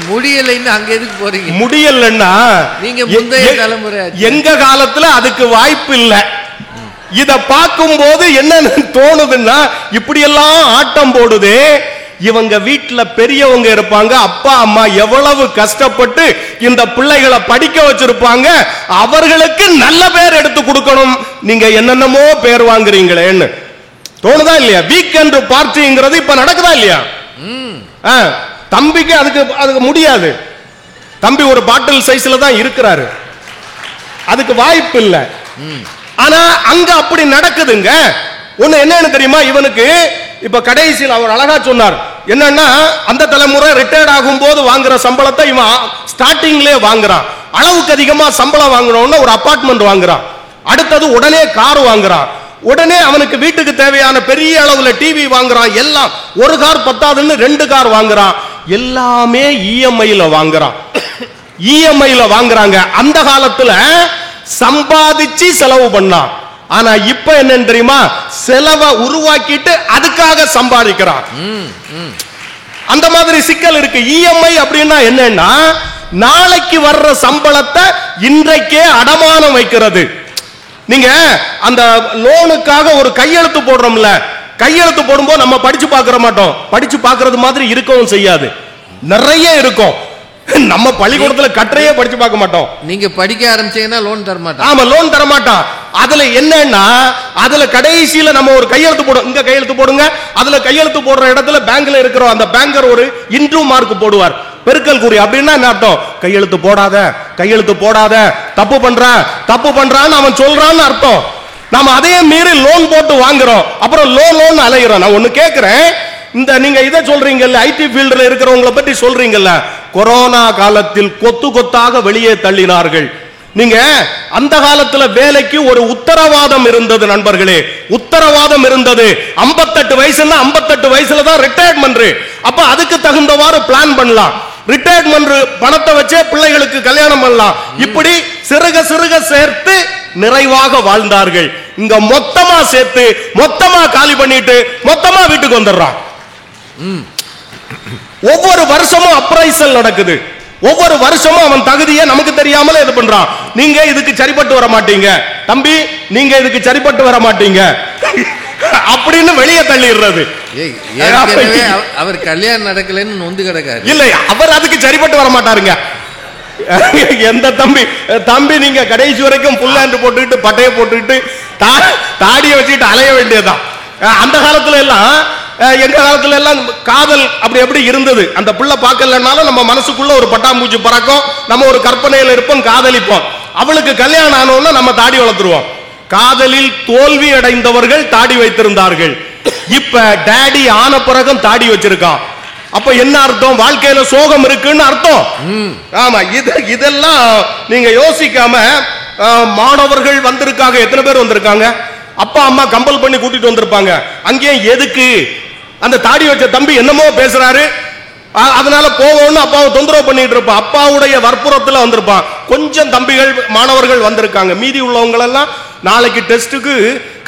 S1: முடியலைன்னு அங்க எதுக்கு போறீங்க? முடியலன்னா
S3: நீங்க முந்தைய தலைமுறை, எங்க காலத்துல அதுக்கு வாய்ப்பு இல்ல. இத பார்க்கும் போது என்ன தோணுதுன்னா, இப்படி எல்லாம் ஆட்டம் போடுது. இவங்க வீட்டுல பெரியவங்க இருப்பாங்க, அப்பா அம்மா எவ்வளவு கஷ்டப்பட்டு இந்த பிள்ளைகளை படிக்க வச்சிருப்பாங்க. அவர்களுக்கு நல்ல பேர் எடுத்து கொடுக்கணும். நீங்க என்னென்னமோ பேர் வாங்குறீங்களேன்னு தோணுதா இல்லையா? வீக்கெண்ட் பார்ட்டிங்கிறது இப்ப நடக்குதா இல்லையா? தம்பிக்கு அதுக்கு முடியாது. தம்பி ஒரு பாட்டில் சைஸ்ல தான் இருக்கிறாரு, அதுக்கு வாய்ப்பு இல்ல. ஆனா அங்க அப்படி நடக்குதுங்க. ஒண்ணு என்னன்னு தெரியுமா? இவனுக்கு இப்ப கடைசியில் அவர் அழகா சொன்னார். என்னன்னா, அந்த தலைமுறை ரிட்டையர்ட் ஆகும் போது வாங்குற சம்பளத்தை இவன் ஸ்டார்டிங்லயே வாங்குறான். அளவுக்கு அதிகமா சம்பளம் வாங்கணும்னு ஒரு அபார்ட்மெண்ட் வாங்குறான். அடுத்தது உடனே கார் வாங்குறான். உடனே அவனுக்கு வீட்டுக்கு தேவையான பெரிய அளவுல டிவி வாங்குறான். எல்லாம் ஒரு கார் பத்தாதுன்னு 2 கார் வாங்குறான். எல்லாமே இஎம்ஐல வாங்குறான். இஎம்ஐல வாங்குறாங்க. அந்த காலத்துல சம்பாதிச்சு செலவு பண்ணான். ஆனா இப்ப என்னன்னு தெரியுமா? செலவை உருவாக்கிட்டு அதுக்காக சம்பாதிக்கிறான். அந்த மாதிரி சிக்கல் இருக்கு. இஎம்ஐ அப்படின்னா என்னன்னா, நாளைக்கு வர்ற சம்பளத்தை இன்றைக்கே அடமானம் வைக்கிறது. நீங்க அந்த லோனுக்காக ஒரு கையெழுத்து போடுறோம்ல, கையெழுத்து போடும்போது நம்ம படிச்சு பார்க்க மாட்டோம். படிச்சு பார்க்கறது மாதிரி இருக்கவும் செய்யாது, நிறைய இருக்கும். நம்ம பள்ளிக்கூடத்துல கற்றையே படிச்சு பார்க்க மாட்டோம்.
S1: நீங்க படிக்க ஆரம்பிச்சீங்கன்னா லோன் தர மாட்டான்.
S3: ஆமா, லோன் தர மாட்டான். அதுல என்னன்னா, அதுல கடைசியில நம்ம ஒரு கையெழுத்து போடுவோம். இங்க கையெழுத்து போடுங்க. அதுல கையெழுத்து போடுற இடத்துல பேங்க்ல இருக்கிற அந்த பேங்கர் ஒரு இன்டூ மார்க் போடுவார், பெருக்கல் குறி. அப்படின்னா என்ன அர்த்தம்? கையெழுத்து போடாத, கையெழுத்து போடாத, தப்பு பண்றான், தப்பு பண்றான்னு அவன் சொல்றான்னு அர்த்தம். நாம அதே மீறி லோன் போட்டு வாங்குறோம். அப்புறம் லோன் அலைகிறோம். நான் ஒண்ணு கேட்கிறேன், இந்த நீங்க இதை சொல்றீங்கல்ல, ஐடி ஃபீல்ட்ல இருக்கிறவங்களை பற்றி சொல்றீங்கல்ல, கொரோனா காலத்தில் கொத்து கொத்தாக வெளியே தள்ளினார்கள். நீங்க அந்த காலத்துல வேலைக்கு ஒரு உத்தரவாதம் இருந்தது நண்பர்களே, உத்தரவாதம் இருந்தது. 58 வயசுன்னா 58 வயசுல தான் ரிட்டையர்மெண்ட். அப்ப அதுக்கு தகுந்தவாறு பிளான் பண்ணலாம். ரிட்டையர்மெண்ட் பணத்தை வச்சே பிள்ளைகளுக்கு கல்யாணம் பண்ணலாம். இப்படி சிறுக சிறுக சேர்த்து நிறைவாக வாழ்ந்தார்கள். இங்க மொத்தமா சேர்த்து மொத்தமா காலி பண்ணிட்டு மொத்தமா வீட்டுக்கு வந்துடுறான். ஒவ்வொரு வருஷமும் அப்ரைசல் நடக்குது. ஒவ்வொரு வருஷமும் அவன் தகுதியை நமக்கு தெரியாமலே இது பண்றான். நீங்க இதுக்கு சரிப்பட்டு வர மாட்டீங்க தம்பி, நீங்க இதுக்கு சரிப்பட்டு வர மாட்டீங்க அப்படின்னு வெளியே தள்ளிடுறது.
S1: அவர் கல்யாணம் நடக்கலன்னு நொந்து கிடக்காரு.
S3: இல்ல, அவர் அதுக்கு சரிப்பட்டு வர மாட்டாருங்க. எந்த தம்பி தம்பி நீங்க கடைசி வரைக்கும் புல்லாண்டு போட்டுக்கிட்டு பட்டையை போட்டுக்கிட்டு தாடியை வச்சுக்கிட்டு அலைய வேண்டியதுதான். அந்த காலத்துல எல்லாம், எங்க காலத்துல எல்லாம் காதல் அப்படி எப்படி இருந்தது. அந்த புள்ள பார்க்கலனாலும் நம்ம மனசுக்குள்ள ஒரு பட்டாம்பூச்சி பறக்கும், நம்ம ஒரு கற்பனையில இருப்போம், காதலிப்போம். அவளுக்கு கல்யாணம் ஆனோன்னு நம்ம தாடி வளர்த்துருவோம். காதலில் தோல்வி அடைந்தவர்கள் தாடி வைத்திருந்தார்கள். இப்ப டாடி ஆன பிறகும் தாடி வச்சிருக்கான். அப்ப என்ன அர்த்தம்? வாழ்க்கையில சோகம் இருக்குன்னு அர்த்தம். ஆமா, இதெல்லாம் நீங்க யோசிக்காம மாணவர்கள் வந்திருக்காங்க. எத்தனை பேர் வந்திருக்காங்க? அப்பா அம்மா கம்பல் பண்ணி கூட்டிட்டு வந்திருப்பாங்க. அங்கேயும் எதுக்கு அந்த தாடி வச்ச தம்பி என்னமோ பேசுறாரு, அதனால போவோம்னு அப்பாவை தொந்தரவு பண்ணிட்டு இருப்பான். அப்பாவுடைய வற்புறத்துல வந்திருப்பான். கொஞ்சம் தம்பிகள் மாணவர்கள் வந்திருக்காங்க. மீதி உள்ளவங்க எல்லாம் நாளைக்கு டெஸ்டுக்கு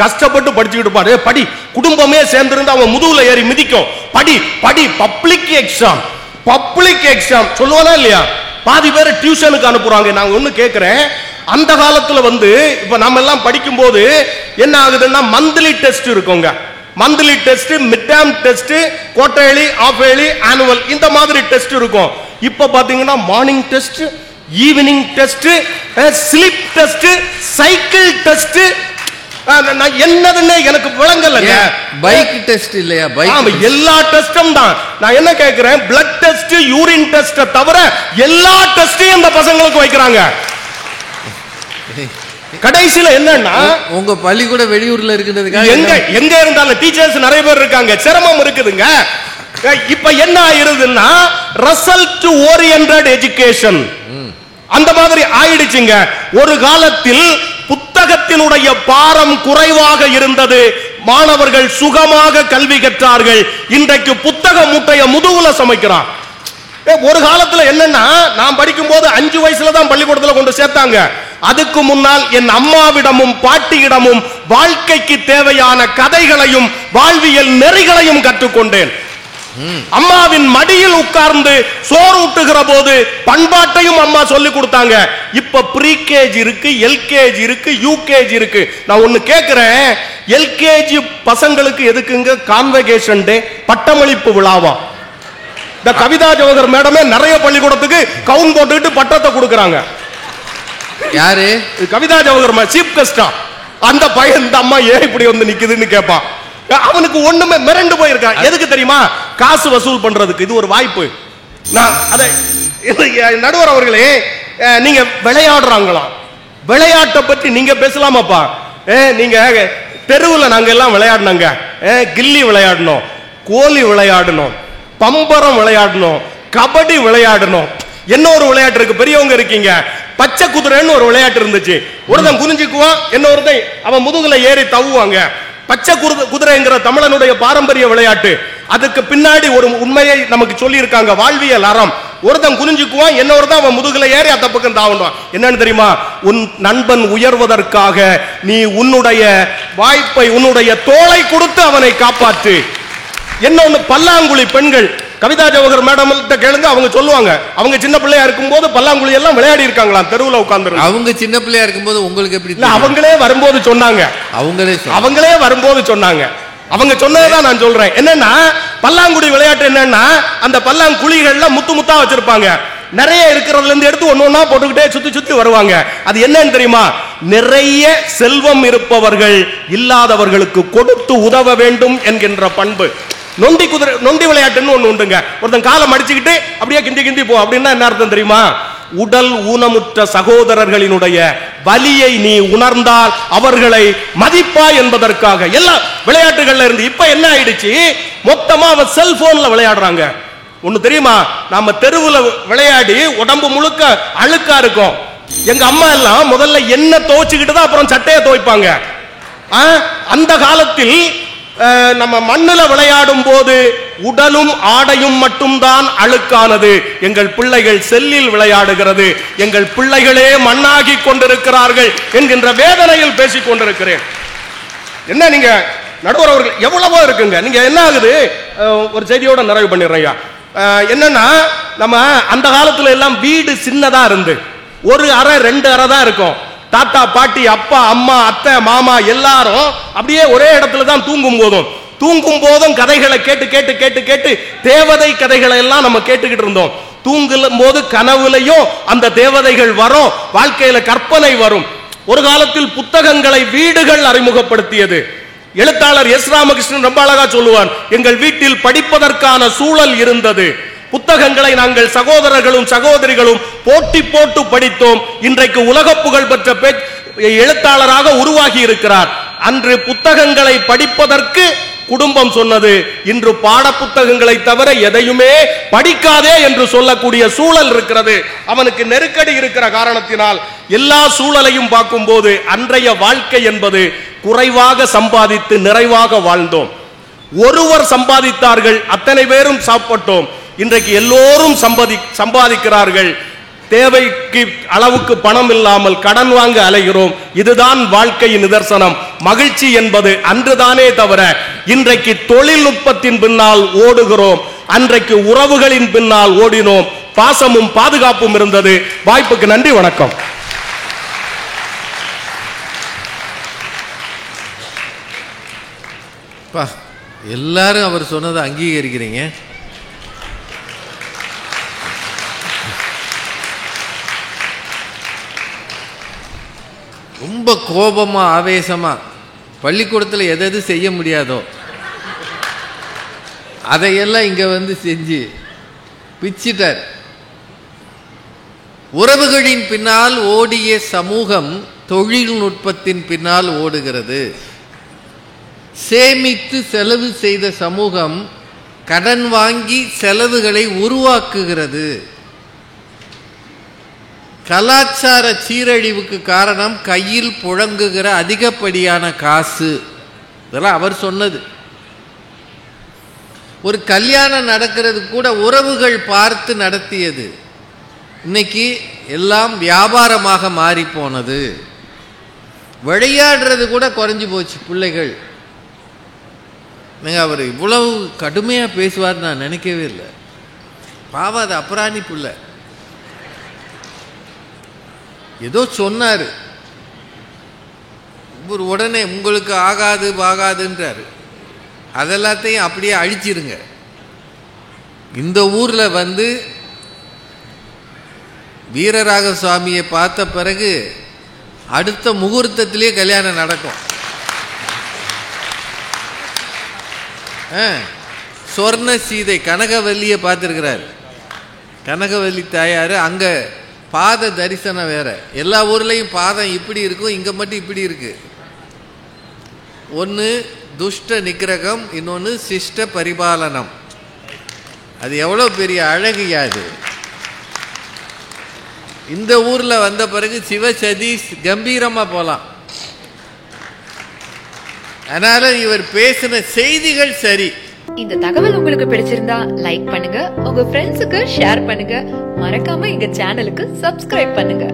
S3: கஷ்டப்பட்டு படிச்சுக்கிட்டு இருப்பாரு. படி, குடும்பமே சேர்ந்திருந்து அவன் முதுகுல ஏறி மிதிக்கும். படி படி, பப்ளிக் எக்ஸாம், பப்ளிக் எக்ஸாம் சொல்லுவானா இல்லையா? பாதி பேர் டியூஷனுக்கு அனுப்புறாங்க. நான் ஒண்ணு கேட்கிறேன், அந்த காலத்துல இப்ப நம்ம எல்லாம் படிக்கும் போது என்ன ஆகுதுன்னா, மந்த்லி டெஸ்ட் இருக்குங்க. Monthly test, mid term test, quarterly, half yearly, annual, இந்த மாதிரி டெஸ்ட் இருக்கும். இப்ப பாத்தீங்கன்னா morning test, evening test, sleep test, cycle test, என்னதுன்னு எனக்கு விளங்கலங்க.
S1: பைக் டெஸ்ட் இல்லையா? பைக்
S3: எல்லா டெஸ்டும் தான். நான் என்ன கேட்கிறேன், பிளட் டெஸ்ட், யூரின் டெஸ்ட் தவிர எல்லா டெஸ்டையும் இந்த பசங்களுக்கு வைக்கிறாங்க. கடைசியில என்னன்னா,
S1: உங்க பள்ளி கூட வெளியூர்ல இருக்கிறதுக்காக
S3: எங்க இருந்தாலும் டீச்சர்ஸ் நிறைய பேர் இருக்காங்க, சிரமம் இருக்குதுங்க. இப்ப என்ன ஆயிருதுன்னா, ரிசல்ட் ஓரியன்டட் எஜுகேஷன் அந்த மாதிரி ஆயிடுச்சுங்க. ஒரு காலத்தில் புத்தகத்தினுடைய பாரம் குறைவாக இருந்தது, மாணவர்கள் சுகமாக கல்வி கற்றார்கள். இன்றைக்கு புத்தக மூட்டைய முதுகுல சமைக்கிறான். ஒரு காலத்துல என்னன்னா, நான் படிக்கும் போது 5 வயசுல தான் பள்ளிக்கூடத்துல கொண்டு சேர்த்தாங்க. அதுக்கு முன்னால் என் அம்மாவிடமும் பாட்டியிடமும் வாழ்க்கைக்கு தேவையான கதைகளையும் வாழ்வியல் நெறிகளையும் கற்றுக்கொண்டேன். அம்மாவின் மடியில் உட்கார்ந்து சோறு ஊட்டுகிற போது பண்பாட்டையும் அம்மா சொல்லி கொடுத்தாங்க. இப்ப ப்ரீ கேஜி இருக்கு, எல்கேஜி இருக்கு, யூகேஜி இருக்கு. நான் ஒண்ணு கேட்கிறேன், எல்கேஜி பசங்களுக்கு எதுக்குங்க கான்வகேஷன் டே, பட்டமளிப்பு விழாவா? இந்த கவிதா ஜவஹர் மேடமே நிறைய பள்ளிக்கூடத்துக்கு கவுன் போட்டுக்கிட்டு பட்டத்தை கொடுக்கறாங்க.
S1: யாரு?
S3: கவிதா ஜவஹர் சீஃப் கெஸ்டா. அந்த பையன் இந்த அம்மா ஏன் இப்படி வந்து நிக்குதுன்னு கேட்பான். அவனுக்கு ஒண்ணுமே மிரண்டு போயிருக்கான். எதுக்கு தெரியுமா? காசு வசூல் பண்றதுக்கு. இது ஒரு வாய்ப்பு. நான் அதை நடுவர் அவர்களே, நீங்க விளையாடுறாங்களாம், விளையாட்டை பற்றி நீங்க பேசலாமாப்பா? நீங்க தெருவுல நாங்க எல்லாம் விளையாடினாங்க. கில்லி விளையாடணும், கோலி விளையாடணும், பம்பரம் விளையாடணும், கபடி விளையாடணும். என்ன ஒரு விளையாட்டு இருக்கு, பெரியவங்க இருக்கீங்க, பச்சை குதிரைன்னு ஒரு விளையாட்டு இருந்துச்சு. ஒருத்தன் குனிஞ்சுக்குவான், இன்னொருத்தன் அவன் முதுகுல ஏறி தவுவாங்க. பச்சை குதிரைங்கிற தமிழனுடைய பாரம்பரிய விளையாட்டு. அதுக்கு பின்னாடி ஒரு உண்மையை நமக்கு சொல்லி இருக்காங்க, வாழ்வியல் அறம். ஒருத்தன் குனிஞ்சுக்குவான், இன்னொருத்தன் அவன் முதுகுல ஏறி அந்த பக்கம் தாவுவான். என்னன்னு தெரியுமா? உன் நண்பன் உயர்வதற்காக நீ உன்னுடைய வாய்ப்பை, உன்னுடைய தோளை கொடுத்து அவனை காப்பாற்று. என்ன பல்லாங்குழி பெண்கள், கவிதா ஜவஹர் மேடம் கேளுங்க, அவங்க சொல்லுவாங்க, அவங்க சின்ன பிள்ளையா இருக்கும்போது பல்லாங்குழி எல்லாம் விளையாடி இருக்காங்களாம் தெருவுல உட்கார்ந்து. அவங்க சின்ன பிள்ளையா இருக்கும்போது உங்களுக்கு எப்படி? அவங்களே வரும்போது சொன்னாங்க, அவங்களே வரும்போது சொன்னாங்க. அவங்க சொன்னதான் நான் சொல்றேன். என்னன்னா பல்லாங்குடி விளையாட்டு என்னன்னா, அந்த பல்லாங்குழிகள்ல முத்து முத்தா வச்சிருப்பாங்க. நிறைய இருக்கிறதுல இருந்து எடுத்து ஒன்னொன்னா போட்டுக்கிட்டே சுத்தி சுத்தி வருவாங்க. அது என்னன்னு தெரியுமா? நிறைய செல்வம் இருப்பவர்கள் இல்லாதவர்களுக்கு கொடுத்து உதவ வேண்டும் என்கின்ற பண்பு. நொண்டி விளையாட்டுன்னு ஒண்ணு உண்டுங்க. ஒருத்தன் காலை மடிச்சுக்கிட்டு அப்படியே கிண்டி கிண்டி போ அப்படின்னா என்ன அர்த்தம் தெரியுமா? உடல் ஊனமுற்ற சகோதரர்களினுடைய வலியை நீ உணர்ந்தால் அவர்களை மதிப்பா என்பதற்காக எல்லா விளையாட்டுகள்ல இருந்து இப்ப என்ன ஆயிடுச்சு, மொத்தமா அவன் செல்போன்ல விளையாடுறாங்க. ஒண்ணு தெரியுமா? நாம தெருவுல விளையாடி உடம்பு முழுக்க அழுக்கா இருக்கும். எங்க அம்மா எல்லாம் முதல்ல என்ன துவைச்சுக்கிட்டு தான் அப்புறம் சட்டையை துவைப்பாங்க. அந்த காலத்தில் நம்ம மண்ணுல விளையாடும் போது உடலும் ஆடையும் மட்டும்தான் அழுக்கானது. எங்கள் பிள்ளைகள் செல்லில் விளையாடுகிறது, எங்கள் பிள்ளைகளே மண்ணாகி கொண்டிருக்கிறார்கள் என்கின்ற வேதனையில் பேசிக் கொண்டிருக்கிறேன். என்ன நீங்க நடுவர் அவர்கள் எவ்வளவோ இருக்குங்க. நீங்க என்ன ஆகுது, ஒரு செய்தியோட நிறைவு பண்ணிடுறேன். என்னன்னா நம்ம அந்த காலத்துல எல்லாம் வீடு சின்னதா இருந்து ஒரு அறை 2 அறை தான் இருக்கும். தாத்தா பாட்டி அப்பா அம்மா அத்தை மாமா எல்லாரும் அப்படியே ஒரே இடத்துல தான் தூங்கும் போதும் கதைகளை கேட்டு கேட்டு கேட்டு கேட்டு தேவதை கதைகளை எல்லாம் நம்ம கேட்டுக்கிட்டு இருந்தோம். தூங்கும் போது கனவுலையும் அந்த தேவதைகள் வரும், வாழ்க்கையில கற்பனை வரும். ஒரு காலத்தில் புத்தகங்களை வீடுகள் அறிமுகப்படுத்தியது. எழுத்தாளர் எஸ் ராமகிருஷ்ணன் ரொம்ப அழகா சொல்லுவார், எங்கள் வீட்டில் படிப்பதற்கான சூழல் இருந்தது. புத்தகங்களை நாங்கள் சகோதரர்களும் சகோதரிகளும் போட்டி போட்டு படித்தோம். இன்றைக்கு உலக புகழ் பெற்ற எழுத்தாளராக உருவாகி இருக்கிறார். அன்று புத்தகங்களை படிப்பதற்கு குடும்பம் சொன்னது, இன்று பாட புத்தகங்களை தவிர எதையுமே படிக்காதே என்று சொல்லக்கூடிய சூழல் இருக்கிறது. அவனுக்கு நெருக்கடி இருக்கிற காரணத்தினால் எல்லா சூழலையும் பார்க்கும் போது அன்றைய வாழ்க்கை என்பது குறைவாக சம்பாதித்து நிறைவாக வாழ்ந்தோம். ஒருவர் சம்பாதித்தார்கள், அத்தனை பேரும் சாப்பிட்டோம். இன்றைக்கு எல்லோரும் சம்பாதிக்கிறார்கள், தேவைக்கு அளவுக்கு பணம் இல்லாமல் கடன் வாங்க அலைகிறோம். இதுதான் வாழ்க்கையின் நிதர்சனம். மகிழ்ச்சி என்பது அன்றுதானே தவிர இன்றைக்கு தொழில்நுட்பத்தின் பின்னால் ஓடுகிறோம், அன்றைக்கு உறவுகளின் பின்னால் ஓடினோம். பாசமும் பாதுகாப்பும் இருந்தது. வாய்ப்புக்கு நன்றி, வணக்கம்.
S1: எல்லாரும் அவர் சொன்னதை அங்கீகரிக்கிறீங்க. ரொம்ப கோபமா ஆவேசமா பள்ளிக்கூடத்தில் எது செய்ய முடியாதோ அதையெல்லாம் இங்க வந்து செஞ்சு பிச்சிட்டார். உறவுகளின் பின்னால் ஓடிய சமூகம் தொழில்நுட்பத்தின் பின்னால் ஓடுகிறது. சேமித்து செலவு செய்த சமூகம் கடன் வாங்கி செலவுகளை உருவாக்குகிறது. கலாச்சார சீரழிவுக்கு காரணம் கையில் புழங்குகிற அதிகப்படியான காசு. இதெல்லாம் அவர் சொன்னது. ஒரு கல்யாணம் நடக்கிறது கூட உறவுகள் பார்த்து நடத்தியது. இன்னைக்கு எல்லாம் வியாபாரமாக மாறி போனது. விளையாடுறது கூட குறைஞ்சு போச்சு. பிள்ளைகள் அவர் இவ்வளவு கடுமையா பேசுவார் நான் நினைக்கவே இல்லை. பாவம், அது அப்புறாணி பிள்ளை. ஏதோ சொன்னாரு, உடனே உங்களுக்கு ஆகாது ஆகாதுன்றாரு. அதெல்லாத்தையும் அப்படியே அழிச்சிருங்க. இந்த ஊர்ல வந்து வீரராக சுவாமியை பார்த்த பிறகு அடுத்த முகூர்த்தத்திலேயே கல்யாணம் நடக்கும். சொர்ண சீதை கனகவல்லியை பார்த்துருக்கிறார். கனகவல்லி தாயார் அங்க பாத தரிசனம் வேற. எல்லா ஊர்லயும் பாதம் இப்படி இருக்கும், இங்க மட்டும் இப்படி இருக்கு. ஒன்று துஷ்ட நிகிரகம், இன்னொன்று சிஷ்ட பரிபாலனம். அது எவ்வளோ பெரிய அழகு. யாது இந்த ஊர்ல வந்த பிறகு சிவ சதீஷ் கம்பீரமா போலாம். அதனால இவர் பேசின செய்திகள் சரி.
S4: இந்த தகவல் உங்களுக்கு பிடிச்சிருந்தா லைக் பண்ணுங்க, உங்க ஃப்ரெண்ட்ஸுக்கு ஷேர் பண்ணுங்க, மறக்காம எங்க சேனலுக்கு சப்ஸ்கிரைப் பண்ணுங்க.